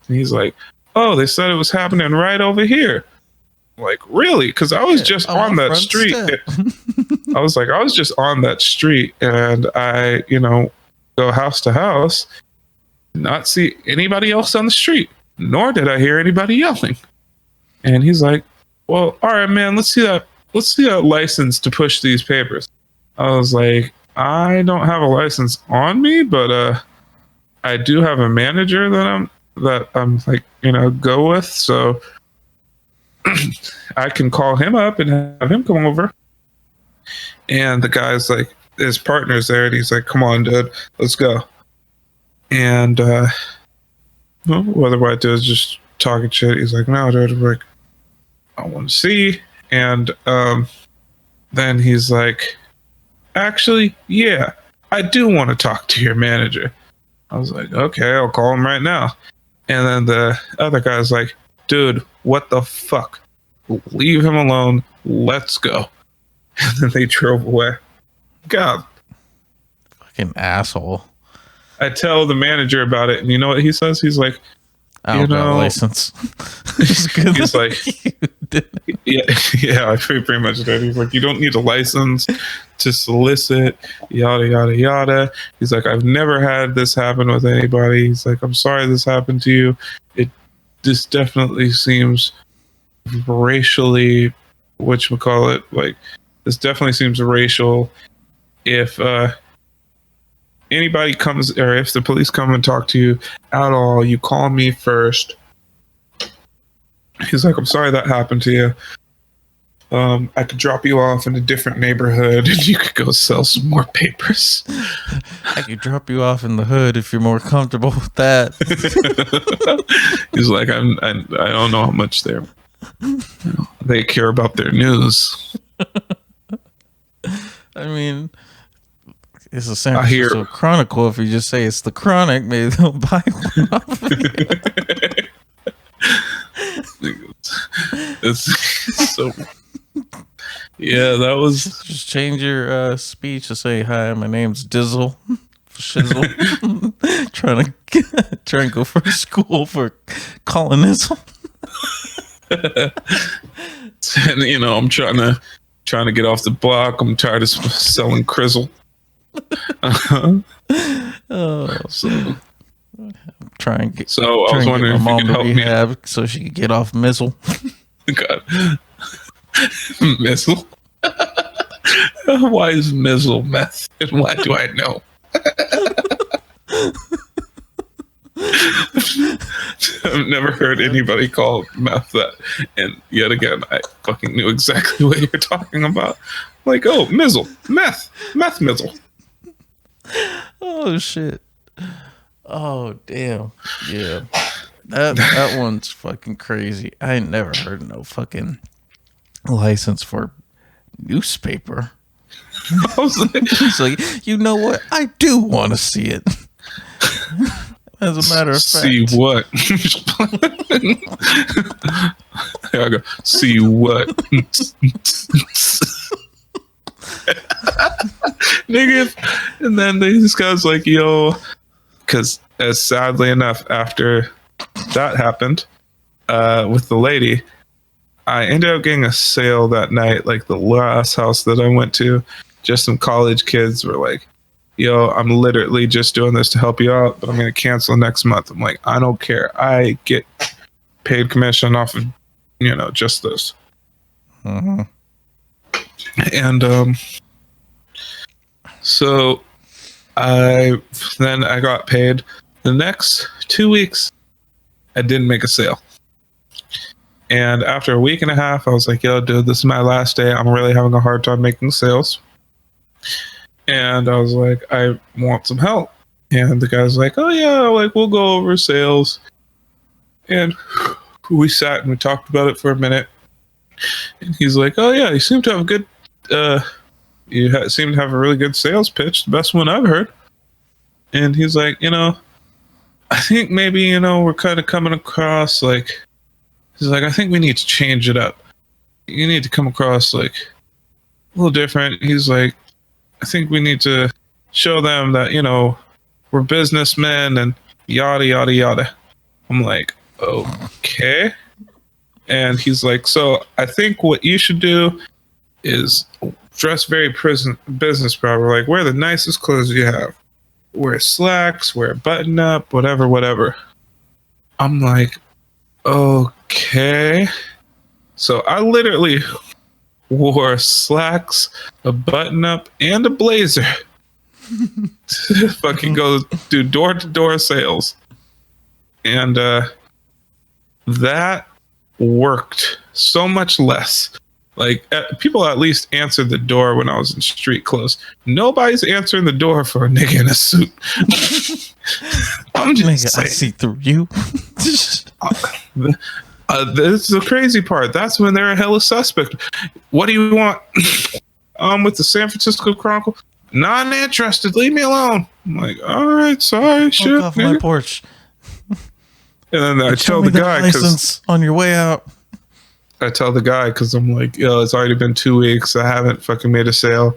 And he's like, oh, they said it was happening right over here. I'm like, really? Because I was just on that street. I was just on that street, and I, go house to house, not see anybody else on the street, nor did I hear anybody yelling. And he's like, well, all right, man, let's see that license to push these papers. I was like, I don't have a license on me, but I do have a manager that I'm like, go with, so I can call him up and have him come over. And the guy's like, his partner's there, and he's like, come on, dude, let's go. And what the white dude is just talking shit. He's like, no, dude, like, I want to see. And then he's like, actually, yeah, I do want to talk to your manager. I was like, okay, I'll call him right now. And then the other guy's like, dude, what the fuck? Leave him alone. Let's go. And then they drove away. God. Fucking asshole. I tell the manager about it, and you know what he says? He's like, I don't got a license. He's like, yeah, I pretty much did. He's like, you don't need a license to solicit, yada, yada, yada. He's like, I've never had this happen with anybody. He's like, I'm sorry this happened to you. This definitely seems racially, whatchamacallit, like, this definitely seems racial. If anybody comes, or if the police come and talk to you at all, you call me first. He's like, I'm sorry that happened to you. I could drop you off in a different neighborhood and you could go sell some more papers. I could drop you off in the hood if you're more comfortable with that. He's like, I don't know how much they care about their news. I mean, it's a San I hear Francisco Chronicle. If you just say it's the Chronic, maybe they'll buy one off of you. it's so. Yeah, that was. Just change your speech to say, "Hi, my name's Dizzle." Shizzle. trying to go for school for colonism. And, I'm trying to get off the block. I'm tired of selling Crizzle. Oh, So try and get. So I was wondering my if you mom could to help me. rehab so she could get off Mizzle. God. Mizzle. Why is Mizzle meth? And why do I know? I've never heard anybody call meth that. And yet again, I fucking knew exactly what you're talking about. Like, oh, Mizzle. Meth. Meth Mizzle. Oh shit. Oh damn. Yeah. That one's fucking crazy. I ain't never heard of no fucking license for newspaper. I was like, He's like, you know what? I do want to see it. As a matter of fact. see what? Here I go. See what? Nigga. And then this guy's like, yo, because as sadly enough, after that happened with the lady, I ended up getting a sale that night. Like the last house that I went to, just some college kids were like, yo, I'm literally just doing this to help you out, but I'm going to cancel next month. I'm like, I don't care. I get paid commission off of, just this. Mm-hmm. And so I got paid. The next 2 weeks, I didn't make a sale. And after a week and a half, I was like, yo, dude, this is my last day. I'm really having a hard time making sales. And I was like, I want some help. And the guy's like, oh yeah, like we'll go over sales. And we sat and we talked about it for a minute. And he's like, oh yeah, you seem to have a good, seem to have a really good sales pitch, the best one I've heard. And he's like, I think maybe, we're kind of coming across like, he's like, I think we need to change it up. You need to come across like a little different. He's like, I think we need to show them that, we're businessmen and yada, yada, yada. I'm like, okay. And he's like, so I think what you should do is dress very business proper. Like, wear the nicest clothes you have. Wear slacks, wear a button up, whatever. I'm like, okay. So I literally wore slacks, a button up, and a blazer to fucking go do door-to-door sales. And that worked so much less. Like, people at least answered the door when I was in street clothes. Nobody's answering the door for a nigga in a suit. I'm just saying. I see through you. This is the crazy part. That's when they're a hella suspect. What do you want? With the San Francisco Chronicle? Not interested. Leave me alone. I'm like, all right, sorry, shit. Walk off my porch. And then I tell the guy, license on your way out. I tell the guy because I'm like, yo, it's already been 2 weeks. I haven't fucking made a sale.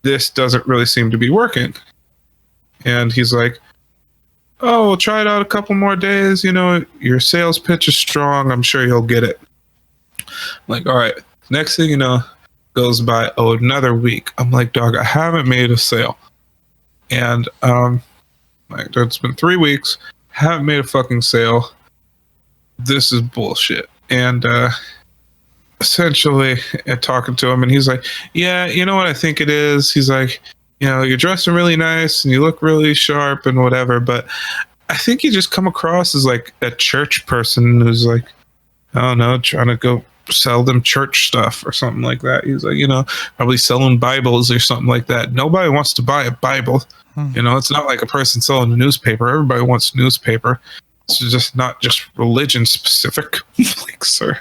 This doesn't really seem to be working. And he's like, oh, we'll try it out a couple more days. Your sales pitch is strong. I'm sure you'll get it. I'm like, all right. Next thing you know, goes by another week. I'm like, dog, I haven't made a sale. And like, it's been 3 weeks. Haven't made a fucking sale. This is bullshit. And essentially talking to him, and he's like, yeah, you know what I think it is? He's like, you're dressing really nice and you look really sharp and whatever, but I think you just come across as like a church person who's like, I don't know, trying to go sell them church stuff or something like that. He's like, probably selling Bibles or something like that. Nobody wants to buy a Bible. It's not like a person selling a newspaper. Everybody wants a newspaper. It's just not just religion specific. Like, sir.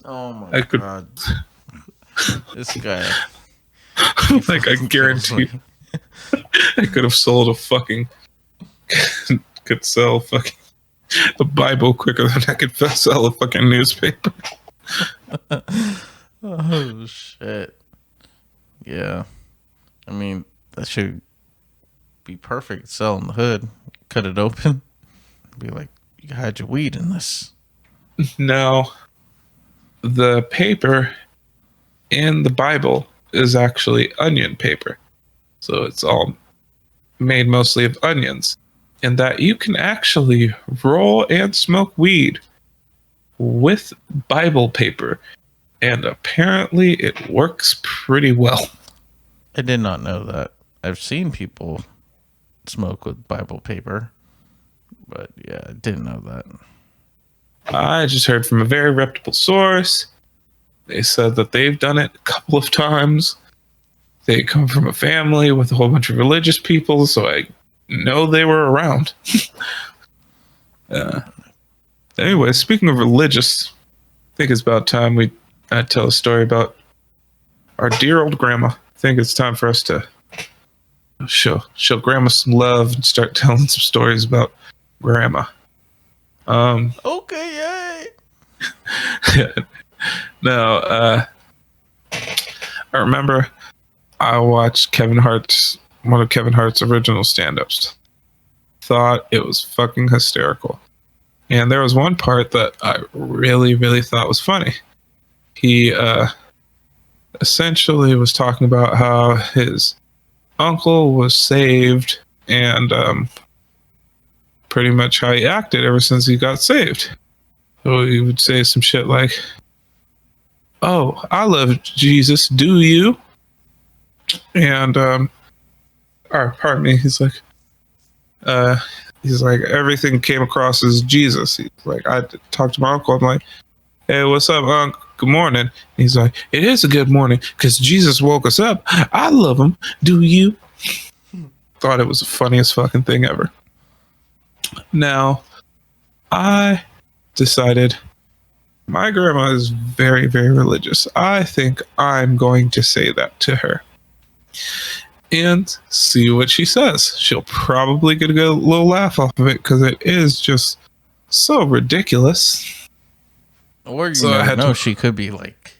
Oh my god. This guy. Like, I guarantee I could have sold a fucking could sell fucking a Bible quicker than I could sell a fucking newspaper. Oh shit. Yeah. I mean, that should be perfect. Sell in the hood. Cut it open. Be like, you can hide your weed in this. No, the paper in the Bible is actually onion paper. So it's all made mostly of onions. And that you can actually roll and smoke weed with Bible paper. And apparently it works pretty well. I did not know that. I've seen people smoke with Bible paper, but yeah, I didn't know that. I just heard from a very reputable source. They said that they've done it a couple of times. They come from a family with a whole bunch of religious people, so I know they were around. Anyway, speaking of religious, I think it's about time I tell a story about our dear old grandma. I think it's time for us to show grandma some love and start telling some stories about grandma. Okay, yay! No, I remember I watched one of Kevin Hart's original stand-ups. Thought it was fucking hysterical. And there was one part that I really, really thought was funny. He essentially was talking about how his uncle was saved and pretty much how he acted ever since he got saved. So he would say some shit like, "Oh, I love Jesus, do you?" And or pardon me, he's like everything came across as Jesus. He's like, I talked to my uncle. I'm like, "Hey, what's up, Unc? Good morning." He's like, "It is a good morning because Jesus woke us up. I love him. Do you?" Thought it was the funniest fucking thing ever. Now, I decided my grandma is very, very religious. I think I'm going to say that to her and see what she says. She'll probably get a good little laugh off of it because it is just so ridiculous. Or you never know, she could be like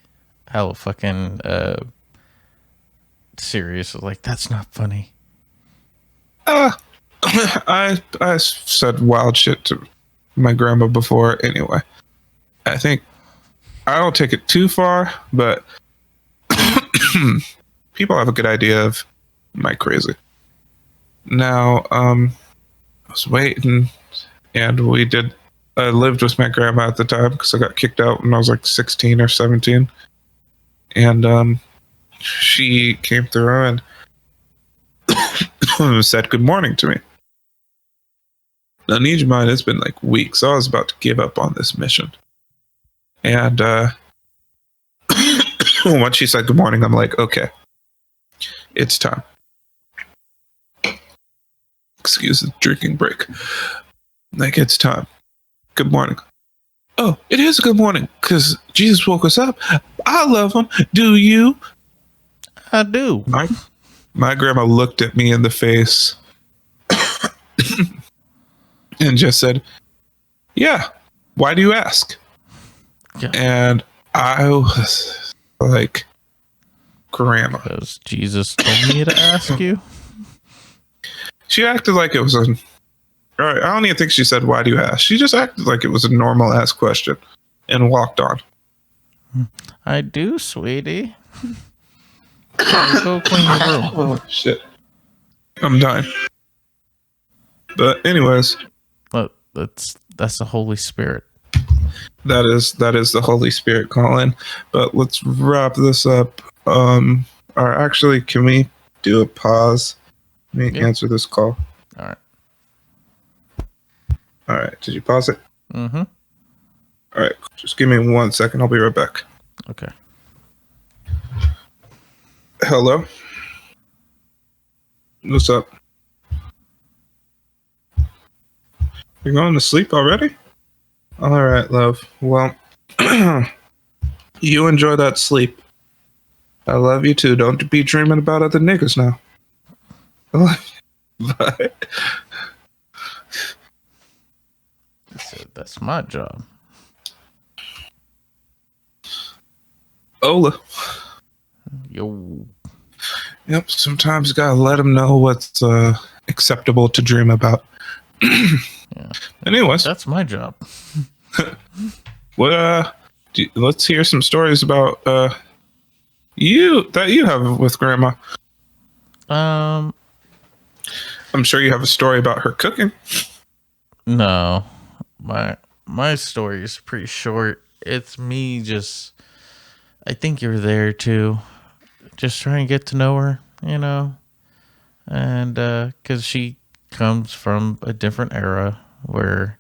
hella fucking serious. Like, that's not funny. I said wild shit to my grandma before anyway. I think I don't take it too far, but people have a good idea of my crazy. Now, I was waiting, and I lived with my grandma at the time because I got kicked out when I was like 16 or 17. And she came through and said good morning to me. Now, need you mind, it's been like weeks. I was about to give up on this mission. And once she said good morning, I'm like, okay, it's time. Excuse the drinking break. Like, it's time. Good morning. Oh, it is a good morning because Jesus woke us up. I love him. Do you? I do. My grandma looked at me in the face and just said, "Yeah, why do you ask?" Yeah. And I was like, "Grandma." Because Jesus told me to ask you. She acted like it was a... I don't even think she said, "Why do you ask?" She just acted like it was a normal ass question and walked on. I do, sweetie. Go clean your room. Oh, shit. I'm dying. But anyways, Look, that's the Holy Spirit. that is the Holy Spirit calling. But let's wrap this up. Or actually, can we do a pause? Let me answer this call. All right. All right. Did you pause it? Mm-hmm. All right. Just give me 1 second. I'll be right back. Okay. Hello? What's up? You're going to sleep already? All right, love. Well, you enjoy that sleep. I love you too. Don't be dreaming about other niggas now. I love you. Bye. He said, "That's my job." Ola. Yo. Yep. Sometimes you gotta let them know what's acceptable to dream about. Yeah. Anyways, That's my job. what? Let's hear some stories about you have with Grandma. Um, I'm sure you have a story about her cooking. no, my story is pretty short. It's me just. I think you're there too, just trying to get to know her, and because she comes from a different era where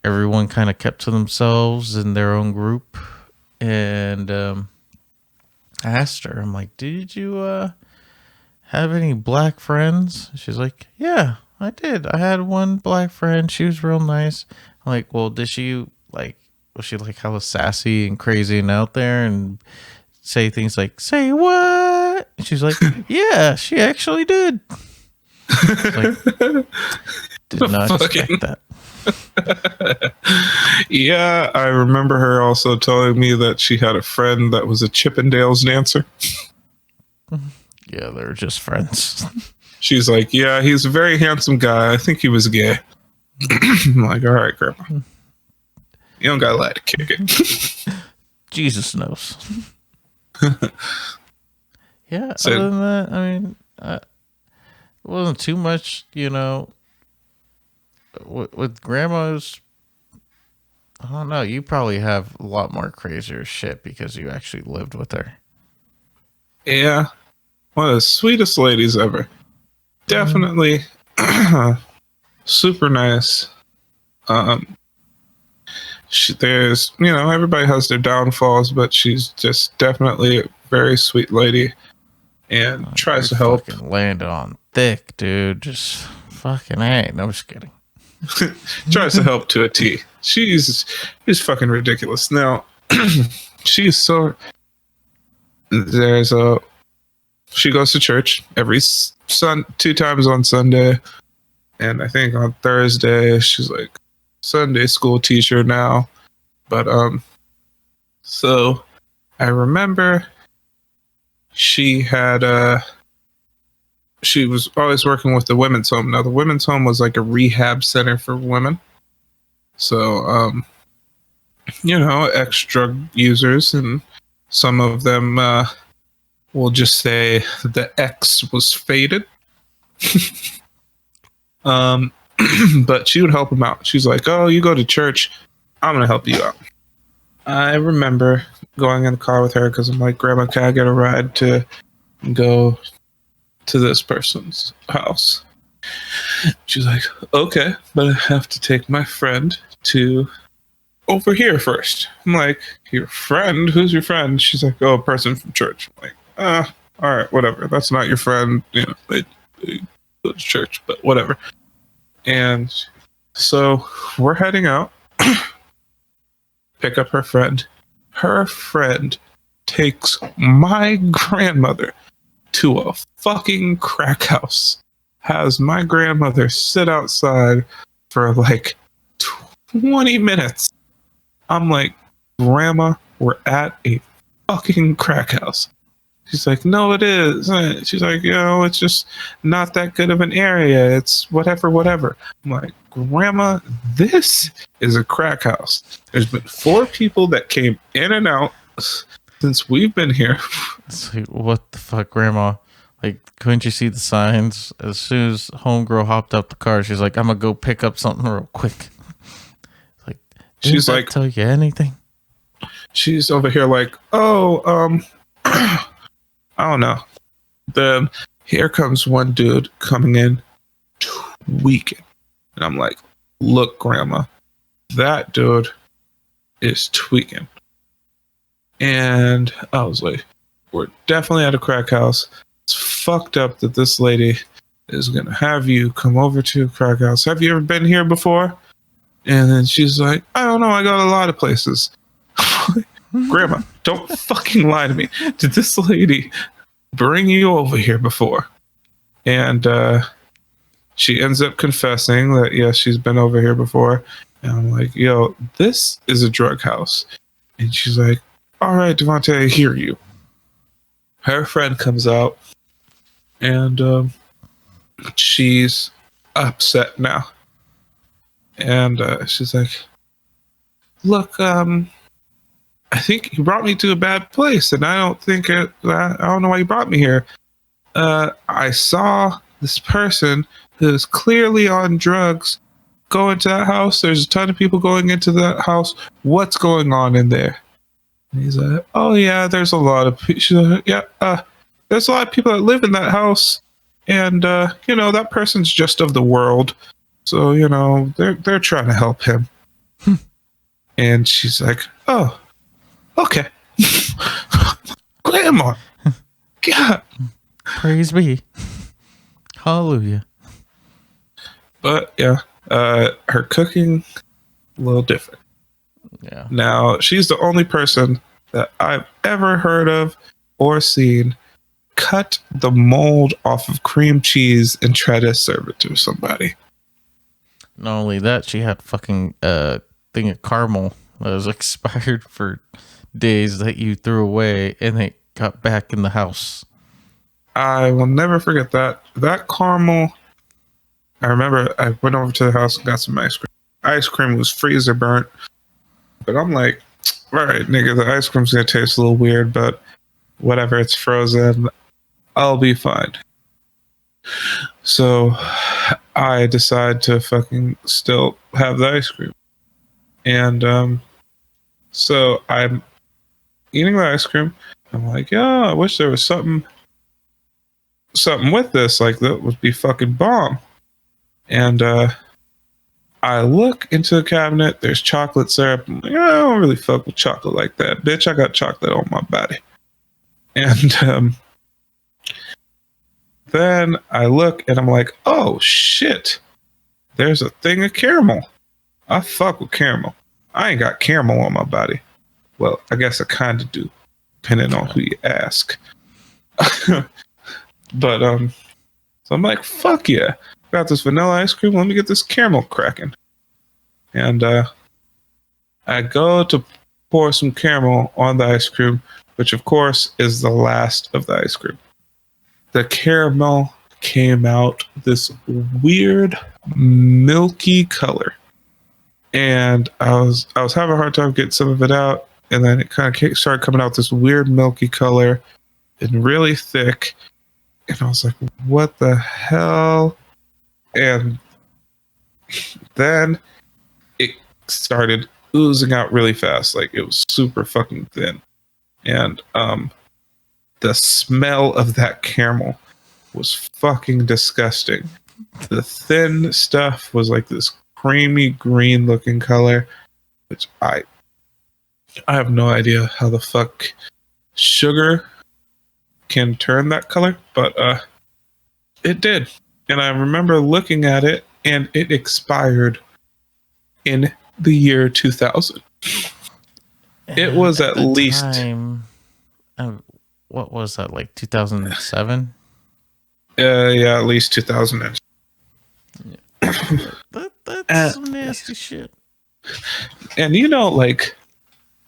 everyone kind of kept to themselves in their own group, and I asked her, I'm like, "Did you have any black friends?" She's like, "Yeah, I did. I had one black friend. She was real nice." I'm like, "Well, did she was she like hella sassy and crazy and out there and say things like, 'Say what?'" And she's like, "Yeah, she actually did." Like, did not expect that. Yeah, I remember her also telling me that she had a friend that was a Chippendales dancer. Yeah, they're just friends. She's like, "Yeah, he's a very handsome guy. I think he was gay." I'm like, "All right, Grandma. You don't gotta lie to kick it." Jesus knows. Yeah, So, other than that, I mean, it wasn't too much, with grandmas. I don't know. You probably have a lot more crazier shit because you actually lived with her. yeah, one of the sweetest ladies ever. Definitely super nice. There's, everybody has their downfalls, but she's just definitely a very sweet lady and tries to help. Fucking landed on thick, dude. Just fucking ain't. No, I'm just kidding. Tries to help to a T. She's fucking ridiculous. Now, she's so. She goes to church every 2 times on Sunday, and I think on Thursday she's like Sunday school teacher now. But so I remember she was always working with the women's home. Now the women's home was like a rehab center for women. So ex-drug users, and some of them we'll just say the X was faded. But she would help him out. She's like, "Oh, you go to church, I'm gonna help you out." I remember going in the car with her because I'm like, "Grandma, can I get a ride to go to this person's house?" She's like, "Okay, but I have to take my friend to over here first." I'm like, "Your friend? Who's your friend?" She's like, "Oh, a person from church." I'm like, all right, whatever. That's not your friend. They go to church, but whatever. And so we're heading out. Pick up her friend. Her friend takes my grandmother to a fucking crack house. Has my grandmother sit outside for like 20 minutes. I'm like, "Grandma, we're at a fucking crack house." She's like, "No, it is." She's like, "It's just not that good of an area. It's whatever. I'm like, "Grandma, this is a crack house. There's been 4 people that came in and out since we've been here." It's like, what the fuck, Grandma? Like, couldn't you see the signs? As soon as homegirl hopped up the car, she's like, "I'm gonna go pick up something real quick." Like, she's that like, tell you anything? She's over here like, "Oh, I don't know." Then here comes one dude coming in tweaking. And I'm like, "Look, Grandma, that dude is tweaking." And I was like, "We're definitely at a crack house. It's fucked up that this lady is going to have you come over to a crack house. Have you ever been here before?" And then she's like, "I don't know. I go to a lot of places." Grandma, don't fucking lie to me. Did this lady bring you over here before? And she ends up confessing that, yes, she's been over here before. And I'm like, yo, this is a drug house. And she's like, all right, Devontae, I hear you. Her friend comes out, and she's upset now. And she's like, look, I think you brought me to a bad place, and I don't know why you brought me here. I saw this person who's clearly on drugs go into that house. There's a ton of people going into that house. What's going on in there? And he's like, oh yeah, there's a lot of people. There's a lot of people that live in that house, and that person's just of the world. So they're trying to help him. And she's like, oh, okay. Grandma, God. Praise be. Hallelujah. But yeah, her cooking a little different. Yeah. Now, she's the only person that I've ever heard of or seen cut the mold off of cream cheese and try to serve it to somebody. Not only that, she had fucking thing of caramel that was expired for days that you threw away and they got back in the house. I will never forget that. That caramel, I remember I went over to the house and got some ice cream. Ice cream was freezer burnt. But I'm like, all right, nigga, the ice cream's gonna taste a little weird, but whatever, it's frozen. I'll be fine. So I decide to fucking still have the ice cream. And so I'm eating the ice cream. I'm like, yeah, I wish there was something with this. Like, that would be fucking bomb. And I look into the cabinet. There's chocolate syrup. I'm like, I don't really fuck with chocolate like that. Bitch, I got chocolate on my body. And then I look and I'm like, oh shit. There's a thing of caramel. I fuck with caramel. I ain't got caramel on my body. Well, I guess I kind of do, depending on who you ask. But so I'm like, fuck yeah. Got this vanilla ice cream. Let me get this caramel cracking. And I go to pour some caramel on the ice cream, which of course is the last of the ice cream. The caramel came out this weird milky color. And I was having a hard time getting some of it out. And then it kind of started coming out this weird milky color and really thick. And I was like, what the hell? And then it started oozing out really fast. Like, it was super fucking thin. And the smell of that caramel was fucking disgusting. The thin stuff was like this creamy green looking color, which I have no idea how the fuck sugar can turn that color, but it did. And I remember looking at it, and it expired in the year 2000. It was at least time, what was that, like 2007? Yeah, at least 2000. That's some nasty shit. And like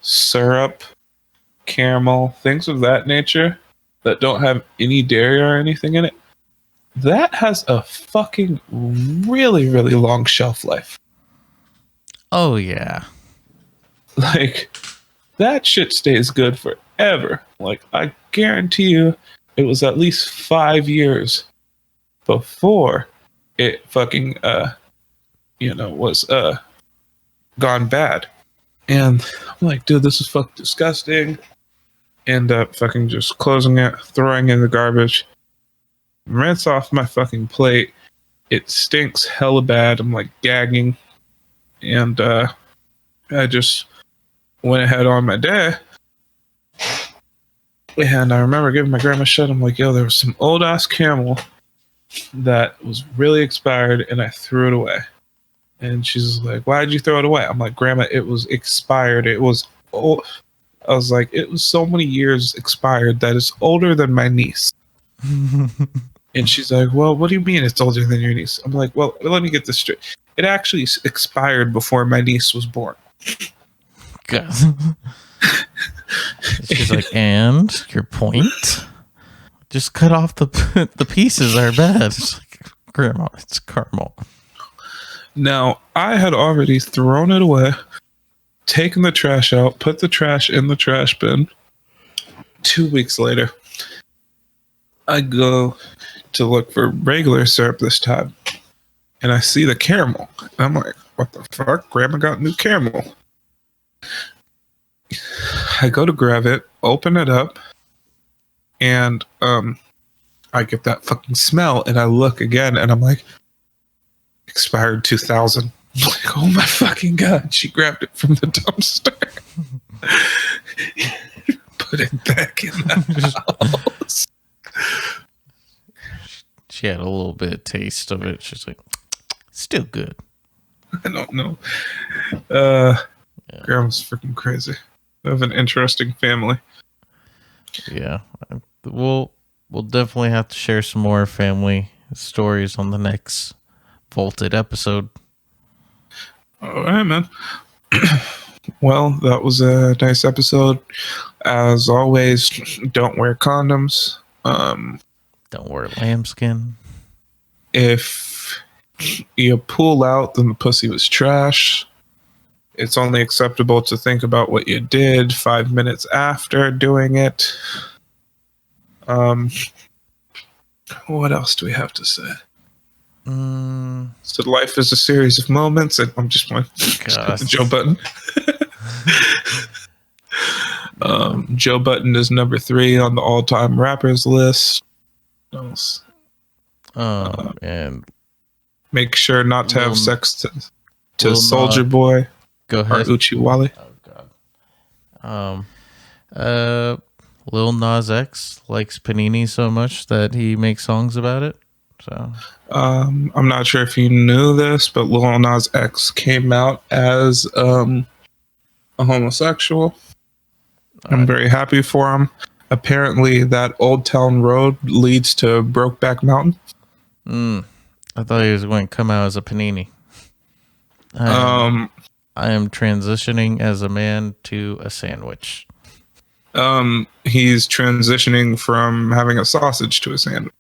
syrup, caramel, things of that nature that don't have any dairy or anything in it, that has a fucking really, really long shelf life. Oh, yeah. Like, that shit stays good forever. Like, I guarantee you it was at least 5 years before it fucking, was gone bad. And I'm like, dude, this is fucking disgusting. End up fucking just closing it, throwing it in the garbage, rinse off my fucking plate. It stinks hella bad. I'm like gagging. And I just went ahead on my day. And I remember giving my grandma shit. I'm like, yo, there was some old ass caramel that was really expired, and I threw it away. And she's like, why did you throw it away? I'm like, Grandma, it was expired. It was old. I was like, it was so many years expired that it's older than my niece. And she's like, well, what do you mean it's older than your niece? I'm like, well, let me get this straight. It actually expired before my niece was born. God. She's like, and your point? Just cut off the pieces that are bad. It's like, Grandma, it's caramel. Now, I had already thrown it away, taken the trash out, put the trash in the trash bin. 2 weeks later, I go to look for regular syrup this time, and I see the caramel. And I'm like, what the fuck? Grandma got new caramel. I go to grab it, open it up, and I get that fucking smell, and I look again, and I'm like, expired 2000. I'm like, oh my fucking god, she grabbed it from the dumpster. Put it back in the house. She had a little bit of taste of it. She's like, still good. I don't know. Grandma's freaking crazy. I have an interesting family. Yeah. We'll definitely have to share some more family stories on the next Vaulted episode. All right, man. Well, that was a nice episode. As always, don't wear condoms. Don't wear lambskin. If you pull out, then the pussy was trash. It's only acceptable to think about what you did 5 minutes after doing it. What else do we have to say? So life is a series of moments, and I'm just playing. The Joe Button. Joe Button is number 3 on the all-time rappers list. And make sure not to have sex to Soldier Boy. Go ahead. Or Uchi Wally. Oh god. Lil Nas X likes Panini so much that he makes songs about it. So I'm not sure if you knew this, but Lil Nas X came out as a homosexual. I'm very happy for him. Apparently, that Old Town Road leads to Brokeback Mountain. I thought he was going to come out as a Panini. I am transitioning as a man to a sandwich. He's transitioning from having a sausage to a sandwich.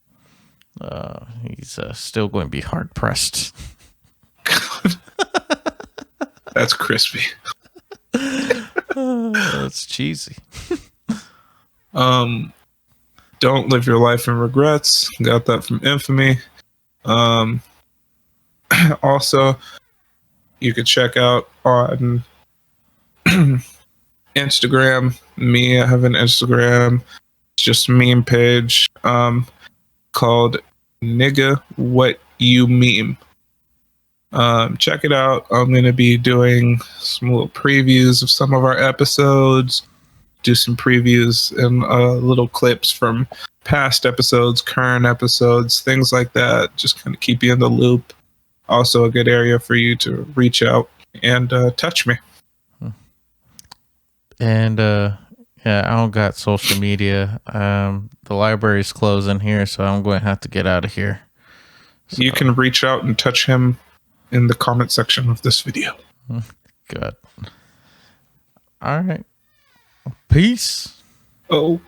He's still going to be hard pressed. That's crispy. That's cheesy. Don't live your life in regrets. Got that from Infamy. Also, you could check out on Instagram. I have an Instagram. It's just a meme page called Nigga What You Meme. Check it out. I'm going to be doing some little previews of some of our episodes, do some previews and little clips from past episodes, current episodes, things like that. Just kind of keep you in the loop. Also a good area for you to reach out and touch me. And yeah, I don't got social media. The library's closing here, so I'm going to have to get out of here. So. You can reach out and touch him in the comment section of this video. Good. All right. Peace. Oh.